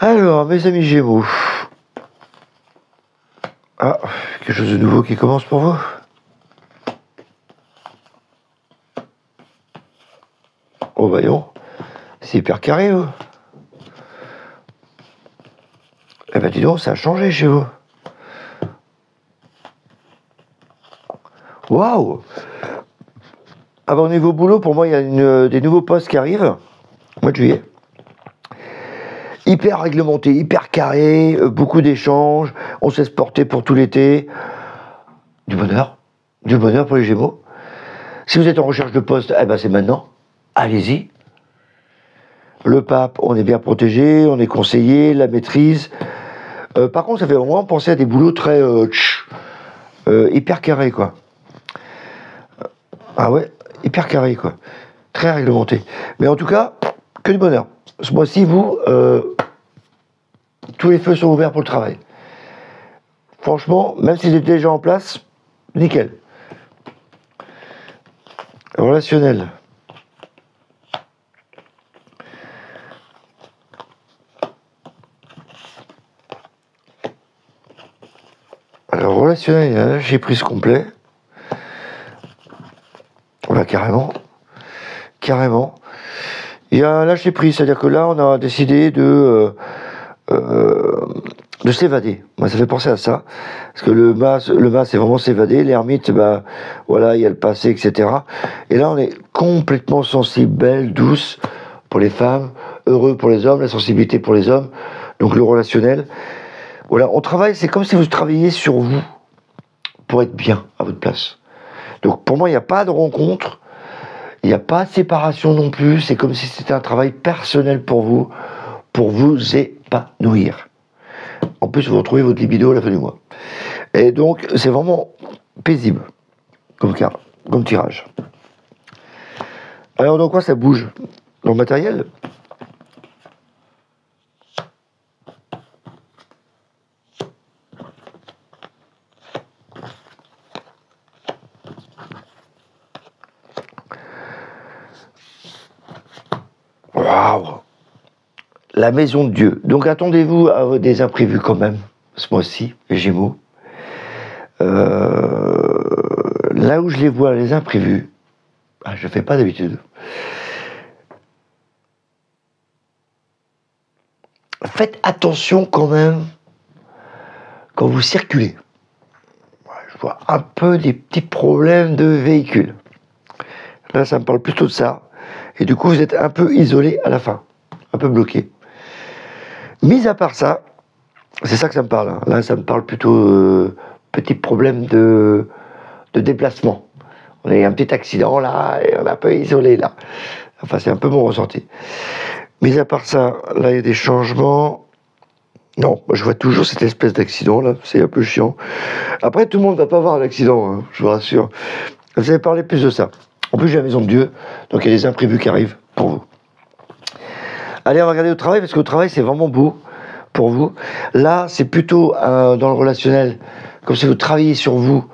Alors, mes amis Gémeaux. Ah, quelque chose de nouveau qui commence pour vous? Oh, voyons. C'est hyper carré, vous. Eh ben, dis donc, ça a changé chez vous. Waouh! Ah ben, au niveau boulot, pour moi, il y a des nouveaux postes qui arrivent. Au mois de juillet. Hyper réglementé, hyper carré, beaucoup d'échanges, on se laisse porter pour tout l'été. Du bonheur pour les Gémeaux. Si vous êtes en recherche de poste, eh ben c'est maintenant. Allez-y. Le pape, on est bien protégé, on est conseillé, la maîtrise. Par contre, ça fait vraiment penser à des boulots très hyper carrés, quoi. Ah ouais, hyper carré, quoi. Très réglementé. Mais en tout cas, que du bonheur. Ce mois-ci, vous, tous les feux sont ouverts pour le travail. Franchement, même si vous êtes déjà en place, nickel. Relationnel. Alors, relationnel, il y a un lâcher prise complet. Voilà, carrément. Il y a un lâcher prise, c'est-à-dire que là, on a décidé de s'évader. Moi, ça fait penser à ça. Parce que le mât, c'est vraiment s'évader. L'ermite, bah, voilà, il y a le passé, etc. Et là, on est complètement sensible, belle, douce pour les femmes, heureux pour les hommes, la sensibilité pour les hommes. Donc, le relationnel. Voilà, on travaille, c'est comme si vous travailliez sur vous pour être bien à votre place. Donc, pour moi, il n'y a pas de rencontre. Il n'y a pas de séparation non plus. C'est comme si c'était un travail personnel pour vous épanouir. En plus, vous retrouvez votre libido à la fin du mois. Et donc, c'est vraiment paisible comme tirage. Alors, dans quoi ça bouge? Dans le matériel? Waouh! La maison de Dieu. Donc attendez-vous à des imprévus quand même, ce mois-ci, les Gémeaux. Là où je les vois, les imprévus, je ne fais pas d'habitude. Faites attention quand même quand vous circulez. Je vois un peu des petits problèmes de véhicule. Là, ça me parle plutôt de ça. Et du coup, vous êtes un peu isolé à la fin, un peu bloqué. Mis à part ça, c'est ça que ça me parle. Hein. Là, ça me parle plutôt petit problème de déplacement. On a eu un petit accident là, et on est un peu isolé là. Enfin, c'est un peu mon ressenti. Mis à part ça, là, il y a des changements. Non, je vois toujours cette espèce d'accident là, c'est un peu chiant. Après, tout le monde ne va pas avoir un accident, hein, je vous rassure. Vous allez parler plus de ça. En plus, j'ai la maison de Dieu, donc il y a des imprévus qui arrivent pour vous. Allez, on va regarder au travail, parce qu'au travail, c'est vraiment beau pour vous. Là, c'est plutôt dans le relationnel, comme si vous travaillez sur vous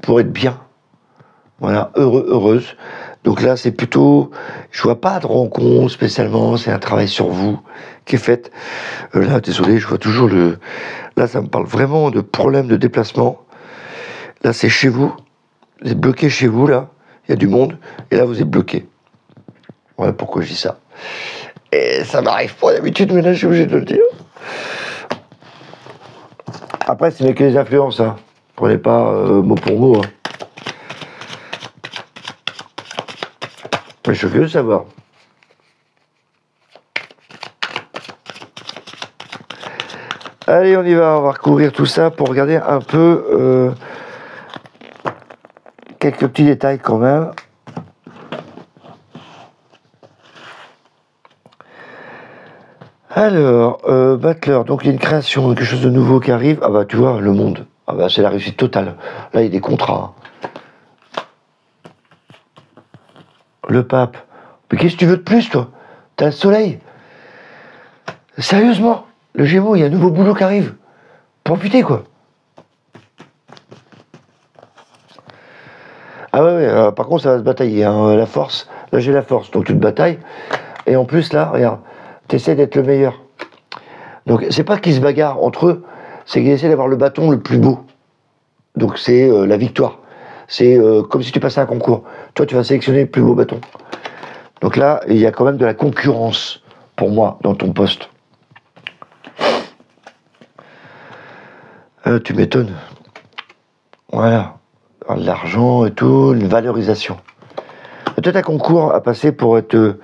pour être bien. Voilà, heureux, heureuse. Donc là, c'est plutôt, je vois pas de rencontre spécialement, c'est un travail sur vous qui est fait. Là, désolé, je vois toujours là, ça me parle vraiment de problèmes de déplacement. Là, c'est chez vous. Vous êtes bloqué chez vous, là. Il y a du monde. Et là, vous êtes bloqué. Voilà pourquoi je dis ça. Et ça m'arrive pas d'habitude, mais là, je suis obligé de le dire. Après, ce n'est que les influences, hein. Prenez pas mot pour mot, hein. Mais je suis curieux de savoir. Allez, on y va, on va recouvrir tout ça pour regarder un peu quelques petits détails quand même. Alors, Battler, donc il y a une création, quelque chose de nouveau qui arrive. Ah bah tu vois, le monde. Ah bah c'est la réussite totale. Là, il y a des contrats. Le pape. Mais qu'est-ce que tu veux de plus, toi? T'as le soleil. Sérieusement, le Gémeaux, il y a un nouveau boulot qui arrive. Profitez, quoi. Ah ouais, par contre, ça va se batailler. Hein, la force, là j'ai la force, donc tu te batailles. Et en plus, là, regarde, t'essaies d'être le meilleur. Donc, c'est pas qu'ils se bagarrent entre eux, c'est qu'ils essaient d'avoir le bâton le plus beau. Donc, c'est la victoire. C'est comme si tu passais un concours. Toi, tu vas sélectionner le plus beau bâton. Donc là, il y a quand même de la concurrence, pour moi, dans ton poste. Tu m'étonnes. Voilà. L'argent et tout, une valorisation. Peut-être un concours à passer pour être...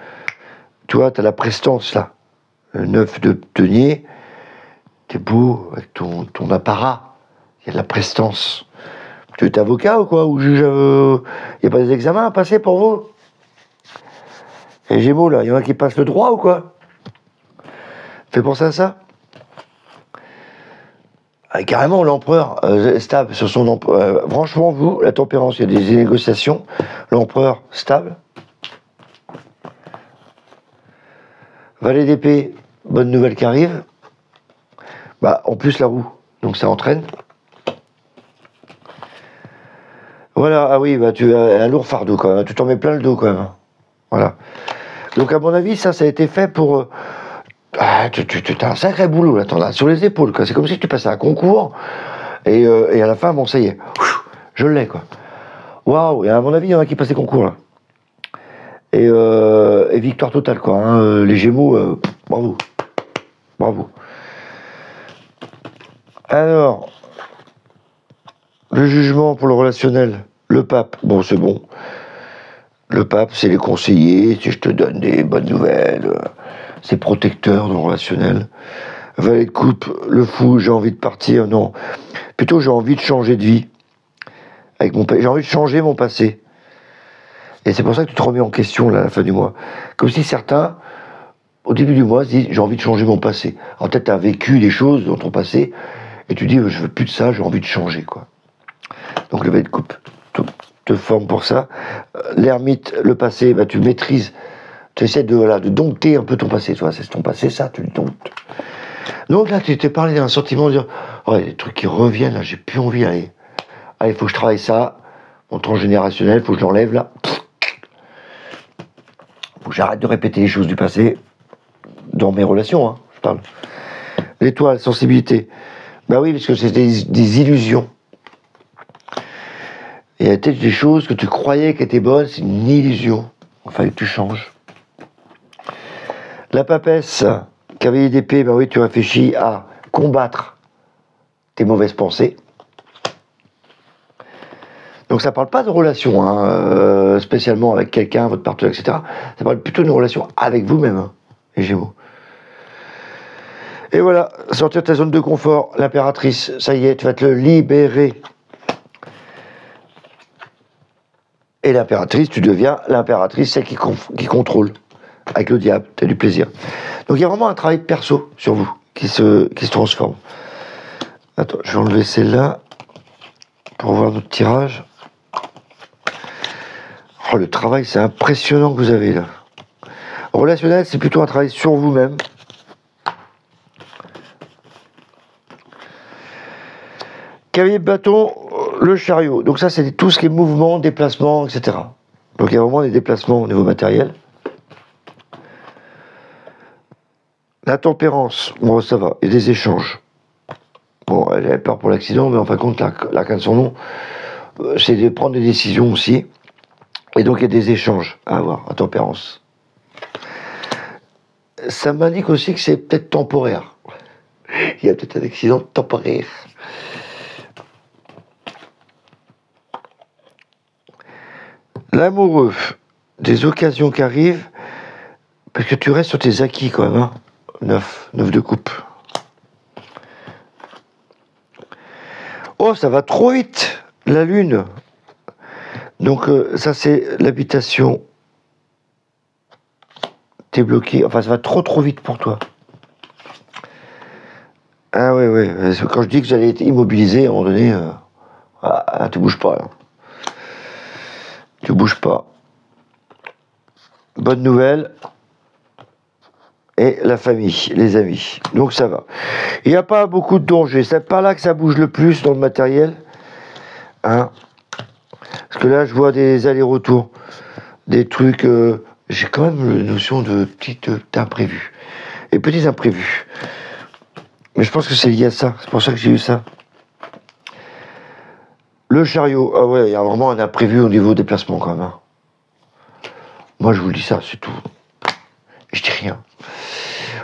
tu vois, tu as la prestance, là. 9 de denier. T'es beau avec ton apparat. Il y a de la prestance. Tu es avocat ou quoi? Ou juge... il n'y a pas des examens à passer pour vous? Les Gémeaux, là, il y en a qui passent le droit ou quoi? Fais penser à ça. Carrément, l'empereur stable sur son empereur. Franchement, vous, la tempérance, il y a des négociations. L'empereur stable. Valet d'épée, bonne nouvelle qui arrive. Bah, en plus, la roue. Donc, ça entraîne. Voilà, ah oui, bah, tu as un lourd fardeau quand même. Tu t'en mets plein le dos quand même. Voilà. Donc, à mon avis, ça a été fait pour... tu as un sacré boulot, là, t'en as sur les épaules, quoi. C'est comme si tu passais un concours, et à la fin, bon, ça y est, je l'ai, quoi. Waouh, et à mon avis, il y en a qui passent les concours, là. Et victoire totale, quoi. Hein. Les Gémeaux, bravo. Bravo. Alors, le jugement pour le relationnel, le pape, bon, c'est bon. Le pape, c'est les conseillers, si je te donne des bonnes nouvelles, c'est protecteur dans le relationnel. Valet de coupe, le fou, j'ai envie de partir, non. Plutôt, j'ai envie de changer de vie. J'ai envie de changer mon passé. Et c'est pour ça que tu te remets en question, là, à la fin du mois. Comme si certains, au début du mois, se disent, j'ai envie de changer mon passé. Alors peut-être tu as vécu des choses dans ton passé, et tu dis, je veux plus de ça, j'ai envie de changer, quoi. Donc le valet de coupe te forme pour ça. L'ermite, le passé, bah, tu maîtrises. Tu essaies de dompter un peu ton passé, tu vois. C'est ton passé, ça, tu le domptes. Donc là, tu t'es parlé d'un sentiment de dire, oh, il y a des trucs qui reviennent, là, j'ai plus envie, allez, il faut que je travaille ça, mon transgénérationnel, il faut que je l'enlève, là. Faut que j'arrête de répéter les choses du passé, dans mes relations, hein, je parle. L'étoile, sensibilité. Bah oui, parce que c'est des illusions. Il y a peut-être des choses que tu croyais qu'étaient bonnes, c'est une illusion. Enfin, tu changes. La papesse, cavalier d'épée, bah oui, tu réfléchis à combattre tes mauvaises pensées. Donc ça parle pas de relation, hein, spécialement avec quelqu'un, votre partenaire, etc. Ça parle plutôt d'une relation avec vous-même, hein, les Gémeaux. Et voilà, sortir de ta zone de confort, l'impératrice, ça y est, tu vas te le libérer. Et l'impératrice, tu deviens l'impératrice, celle qui contrôle. Avec le diable, tu as du plaisir. Donc il y a vraiment un travail perso sur vous qui se transforme. Attends, je vais enlever celle-là pour voir notre tirage. Oh, le travail, c'est impressionnant que vous avez là. Relationnel, c'est plutôt un travail sur vous-même. Cavalier de bâton, le chariot. Donc ça, c'est tout ce qui est mouvement, déplacement, etc. Donc il y a vraiment des déplacements au niveau matériel. La tempérance, bon, ça va, il y a des échanges. Bon, elle avait peur pour l'accident, mais en fin de compte, l'arcane de son nom, c'est de prendre des décisions aussi. Et donc, il y a des échanges à avoir, à tempérance. Ça m'indique aussi que c'est peut-être temporaire. Il y a peut-être un accident temporaire. L'amoureux, des occasions qui arrivent, parce que tu restes sur tes acquis quand même, hein. 9 de coupe. Oh, ça va trop vite, la lune. Donc ça c'est l'habitation. T'es bloqué, enfin ça va trop vite pour toi. Ah ouais, quand je dis que j'allais être immobilisé, à un moment donné, tu bouges pas. Là. Tu bouges pas. Bonne nouvelle. Et la famille, les amis. Donc ça va. Il n'y a pas beaucoup de danger. C'est pas là que ça bouge le plus dans le matériel. Hein. Parce que là, je vois des allers-retours. Des trucs... j'ai quand même la notion de petits imprévus. Et petits imprévus. Mais je pense que c'est lié à ça. C'est pour ça que j'ai eu ça. Le chariot. Ah ouais, il y a vraiment un imprévu au niveau des placements quand même. Hein. Moi, je vous dis ça, c'est tout. Je dis rien.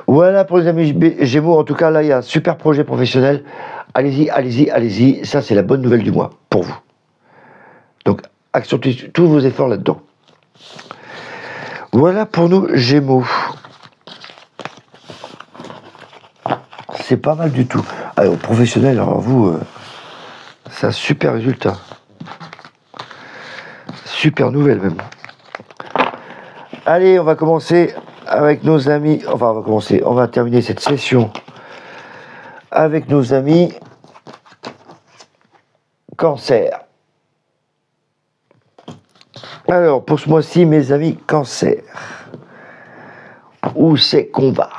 Voilà pour les amis Gémeaux. En tout cas, là, il y a un super projet professionnel. Allez-y. Ça, c'est la bonne nouvelle du mois pour vous. Donc, accentuez tous vos efforts là-dedans. Voilà pour nous Gémeaux. C'est pas mal du tout. Alors, professionnel, alors vous, c'est un super résultat. Super nouvelle même. Allez, on va commencer avec nos amis. Enfin, on va terminer cette session avec nos amis Cancer. Alors, pour ce mois-ci, mes amis Cancer, où c'est qu'on va?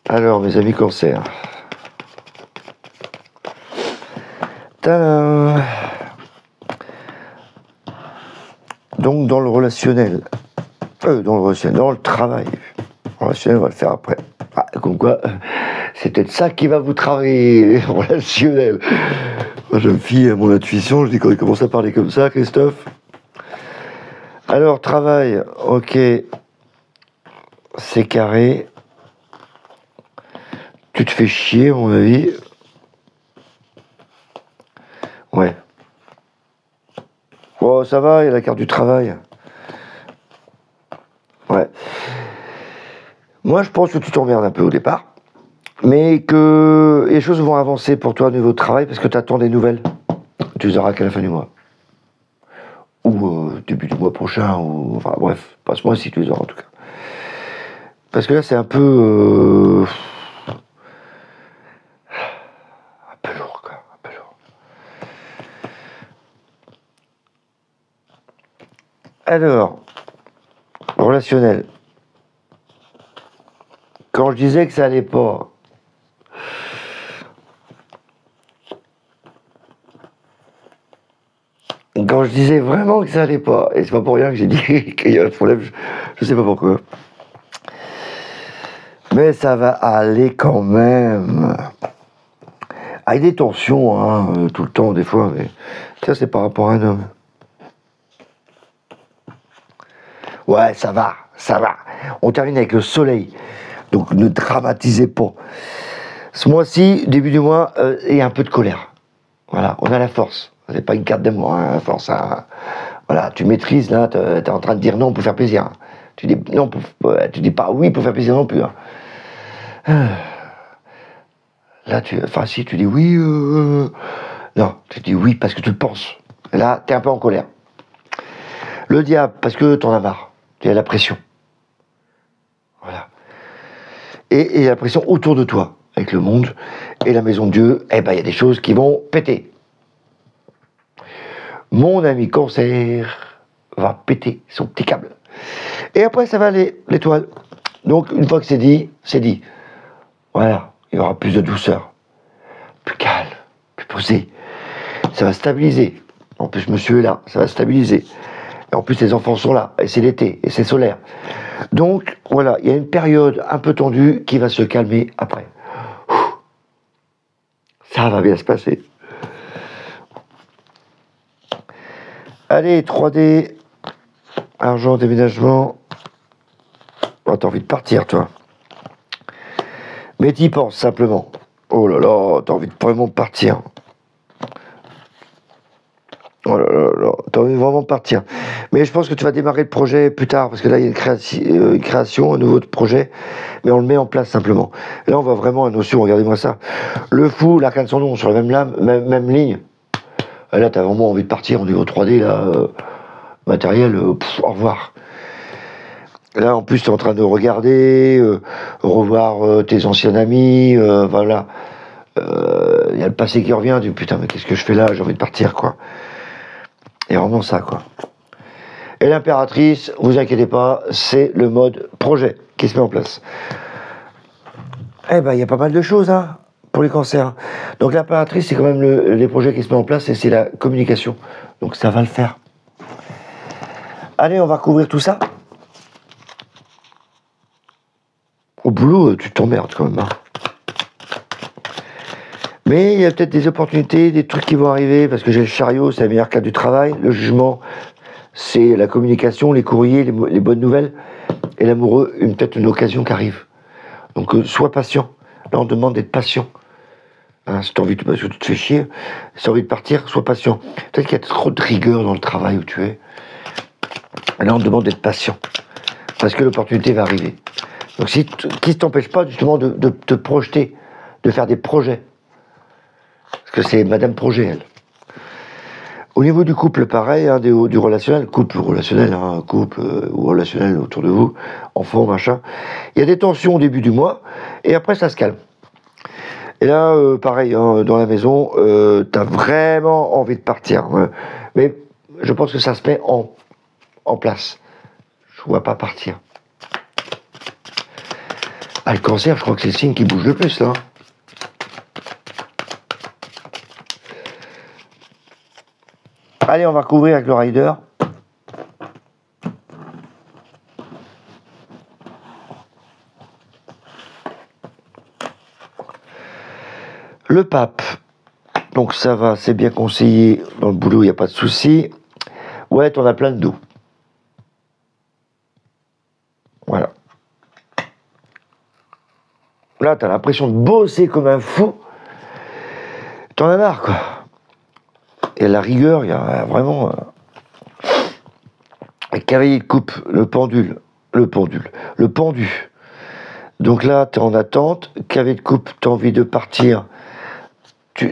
Alors, mes amis Cancer. Tadam. Donc, dans le relationnel. Dans le travail. Le relationnel, on va le faire après. Ah, comme quoi, c'est peut-être ça qui va vous travailler, relationnel. Moi, je me fie à mon intuition, je dis quand il commence à parler comme ça, Christophe. Alors, travail, ok. C'est carré. Tu te fais chier, à mon avis. Ouais. Oh, ça va, il y a la carte du travail. Ouais. Moi, je pense que tu t'emmerdes un peu au départ, mais que les choses vont avancer pour toi au niveau de travail parce que tu attends des nouvelles. Tu les auras qu'à la fin du mois. Ou début du mois prochain, ou enfin bref, pas ce mois-ci, tu les auras en tout cas. Parce que là, c'est un peu lourd, quoi. Un peu lourd. Alors, relationnel. Quand je disais que ça allait pas, quand je disais vraiment que ça allait pas, et c'est pas pour rien que j'ai dit qu'il y a un problème, je sais pas pourquoi. Mais ça va aller quand même. Avec des tensions, hein, tout le temps, des fois, mais ça, c'est par rapport à un homme. Ouais, ça va, ça va. On termine avec le soleil. Donc, ne dramatisez pas. Ce mois-ci, début du mois, il y a un peu de colère. Voilà, on a la force. C'est pas une carte d'amour, hein, la force. Hein. Voilà, tu maîtrises, là, tu es en train de dire non pour faire plaisir. Tu dis non, tu dis pas oui pour faire plaisir non plus. Hein. Là, si tu dis oui, non, tu dis oui parce que tu le penses. Là, tu es un peu en colère. Le diable, parce que t'en as marre. Tu as la pression. Voilà. Et la pression autour de toi, avec le monde et la maison de Dieu, il y a des choses qui vont péter. Mon ami Cancer va péter son petit câble. Et après, ça va aller, l'étoile. Donc, une fois que c'est dit, c'est dit. Voilà. Il y aura plus de douceur, plus calme, plus posé. Ça va stabiliser. En plus, monsieur est là, ça va stabiliser. Et en plus, les enfants sont là, et c'est l'été, et c'est solaire. Donc, voilà, il y a une période un peu tendue qui va se calmer après. Ça va bien se passer. Allez, 3D, argent, déménagement. Oh, t'as envie de partir, toi. Mais t'y penses simplement. Oh là là, t'as envie de vraiment partir. Oh là là là, t'as envie de vraiment partir. Mais je pense que tu vas démarrer le projet plus tard, parce que là, il y a une création, un nouveau projet, mais on le met en place simplement. Là, on voit vraiment la notion, regardez-moi ça. Le fou, l'arcane sans nom, sur la même ligne. Et là, t'as vraiment envie de partir au niveau 3D, là, matériel, au revoir. Là, en plus, tu es en train de regarder, revoir tes anciens amis, voilà. Il y a le passé qui revient, tu dis putain, mais qu'est-ce que je fais là? J'ai envie de partir, quoi. Et vraiment ça, quoi. Et l'impératrice, vous inquiétez pas, c'est le mode projet qui se met en place. Il y a pas mal de choses, hein, pour les cancers. Donc l'impératrice, c'est quand même les projets qui se mettent en place et c'est la communication. Donc ça va le faire. Allez, on va recouvrir tout ça. Au boulot, tu t'emmerdes quand même. Hein. Mais il y a peut-être des opportunités, des trucs qui vont arriver, parce que j'ai le chariot, c'est la meilleure carte du travail. Le jugement, c'est la communication, les courriers, les bonnes nouvelles. Et l'amoureux, peut-être une occasion qui arrive. Donc, sois patient. Là, on demande d'être patient. Hein, si tu as envie, parce que tu te fais chier, si tu as envie de partir, sois patient. Peut-être qu'il y a trop de rigueur dans le travail où tu es. Là, on te demande d'être patient. Parce que l'opportunité va arriver. Donc, qui ne t'empêche pas, justement, de te projeter, de faire des projets. Parce que c'est Madame Projet, elle. Au niveau du couple, pareil, hein, du relationnel, couple ou relationnel autour de vous, enfants, machin. Il y a des tensions au début du mois, et après ça se calme. Et là, pareil, hein, dans la maison, t'as vraiment envie de partir. Mais je pense que ça se met en place. Je vois pas partir. Ah, le cancer, je crois que c'est le signe qui bouge le plus, là. Allez, on va couvrir avec le rider. Le pape. Donc ça va, c'est bien conseillé. Dans le boulot, il n'y a pas de souci. Ouais, t'en as plein de dos. Voilà. Là, t'as l'impression de bosser comme un fou. T'en as marre, quoi. Et la rigueur, il y a vraiment... Le cavalier de coupe, le pendu. Donc là, tu es en attente. Cavalier de coupe, tu as envie de partir.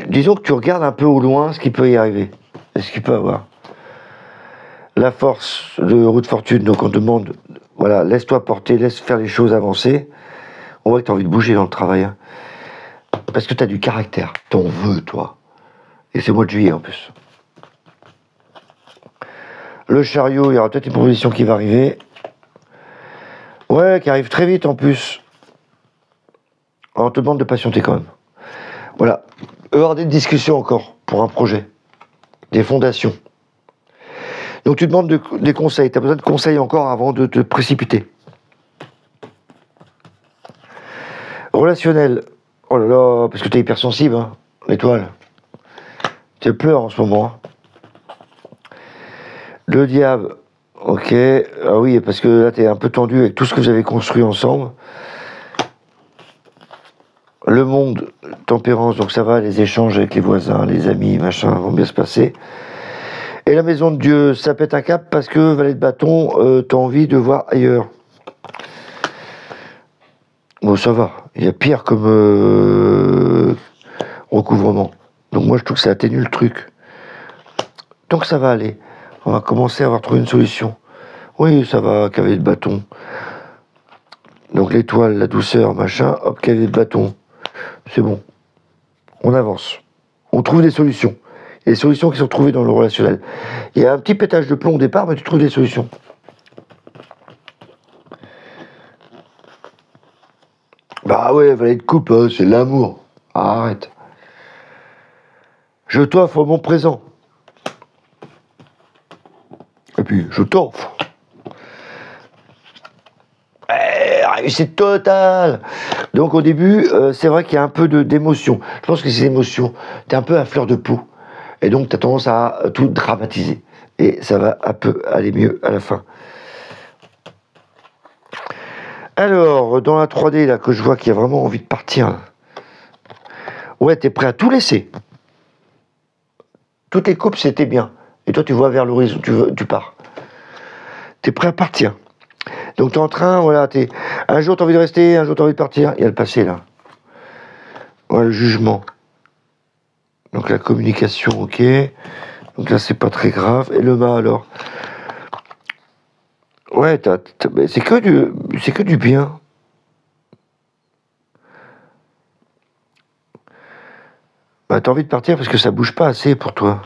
Disons que tu regardes un peu au loin ce qui peut y arriver. Ce qu'il peut avoir. La force de roue de fortune, donc on demande, voilà, laisse-toi porter, laisse faire les choses avancer. On voit que tu as envie de bouger dans le travail. Hein. Parce que tu as du caractère. T'en veux, toi. Et c'est le mois de juillet en plus. Le chariot, il y aura peut-être une proposition qui va arriver. Ouais, qui arrive très vite en plus. Alors, on te demande de patienter quand même. Voilà. Il y aura des discussions encore pour un projet. Des fondations. Donc tu demandes des conseils, tu as besoin de conseils encore avant de te précipiter. Relationnel, oh là là, parce que tu es hypersensible, hein, l'étoile. Tu pleures en ce moment. Hein. Le diable, ok, ah oui, parce que là tu es un peu tendu avec tout ce que vous avez construit ensemble. Le monde, tempérance, donc ça va, les échanges avec les voisins, les amis, machin, vont bien se passer. Et la maison de Dieu, ça pète un cap parce que valet de bâton, t'as envie de voir ailleurs. Bon, ça va. Il y a pire comme recouvrement. Donc moi, je trouve que ça atténue le truc. Donc ça va aller. On va commencer à avoir trouvé une solution. Oui, ça va, cavalier de bâton. Donc l'étoile, la douceur, machin, hop, cavalier de bâton. C'est bon. On avance. On trouve des solutions. Il y a des solutions qui sont trouvées dans le relationnel. Il y a un petit pétage de plomb au départ, mais tu trouves des solutions. Bah ouais, valet de coupe, hein, c'est l'amour. Arrête. Je t'offre mon présent. Et puis, je t'offre. Réussite totale. Donc au début, c'est vrai qu'il y a un peu d'émotion. Je pense que ces émotions, t'es un peu à fleur de peau. Et donc t'as tendance à tout dramatiser. Et ça va un peu aller mieux à la fin. Alors, dans la 3D, là, que je vois qu'il y a vraiment envie de partir. Là. Ouais, t'es prêt à tout laisser. Toutes les coupes, c'était bien. Et toi, tu vois vers l'horizon, tu pars. T'es prêt à partir. Donc, t'es en train, voilà, un jour, t'as envie de rester, un jour, t'as envie de partir. Il y a le passé, là. Voilà, le jugement. Donc, la communication, ok. Donc là, c'est pas très grave. Et le mât, alors. Ouais, c'est que du bien. Bah, t'as envie de partir parce que ça bouge pas assez pour toi.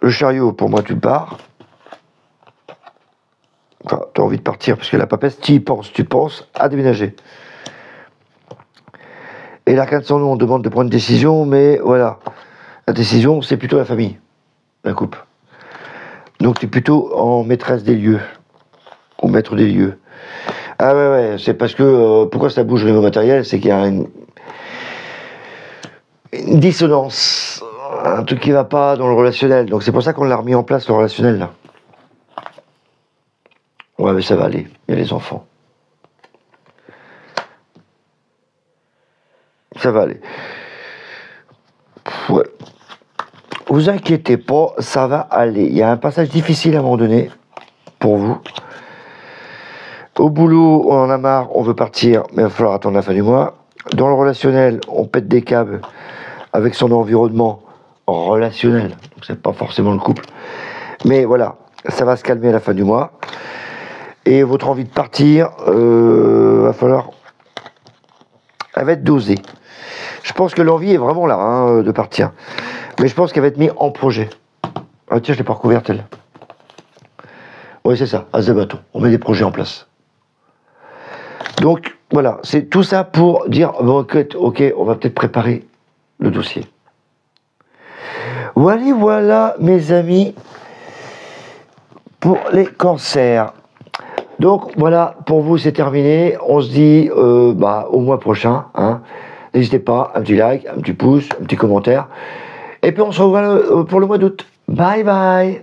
Le chariot, pour moi, tu pars. Enfin, t'as envie de partir parce que la papesse, tu penses à déménager. Et l'arcane sans nom, on demande de prendre une décision, mais voilà. La décision, c'est plutôt la famille, la coupe. Donc tu es plutôt en maîtresse des lieux, ou maître des lieux. Ah ouais, c'est parce que, pourquoi ça bouge au niveau matériel, c'est qu'il y a une dissonance, un truc qui va pas dans le relationnel. Donc c'est pour ça qu'on l'a remis en place, le relationnel, là. Ouais, mais ça va aller, il y a les enfants. Ça va aller. Ouais. Vous inquiétez pas, ça va aller. Il y a un passage difficile à un moment donné, pour vous. Au boulot, on en a marre, on veut partir, mais il va falloir attendre la fin du mois. Dans le relationnel, on pète des câbles avec son environnement relationnel. Donc c'est pas forcément le couple. Mais voilà, ça va se calmer à la fin du mois. Et votre envie de partir, va falloir... Elle va être dosée. Je pense que l'envie est vraiment là, hein, de partir. Mais je pense qu'elle va être mise en projet. Ah tiens, je l'ai pas recouverte, elle. Oui, c'est ça, as de bâton. On met des projets en place. Donc, voilà, c'est tout ça pour dire, bon, ok, on va peut-être préparer le dossier. Voilà, mes amis, pour les cancers. Donc, voilà, pour vous, c'est terminé. On se dit, au mois prochain, hein. N'hésitez pas, un petit like, un petit pouce, un petit commentaire. Et puis on se revoit pour le mois d'août. Bye bye.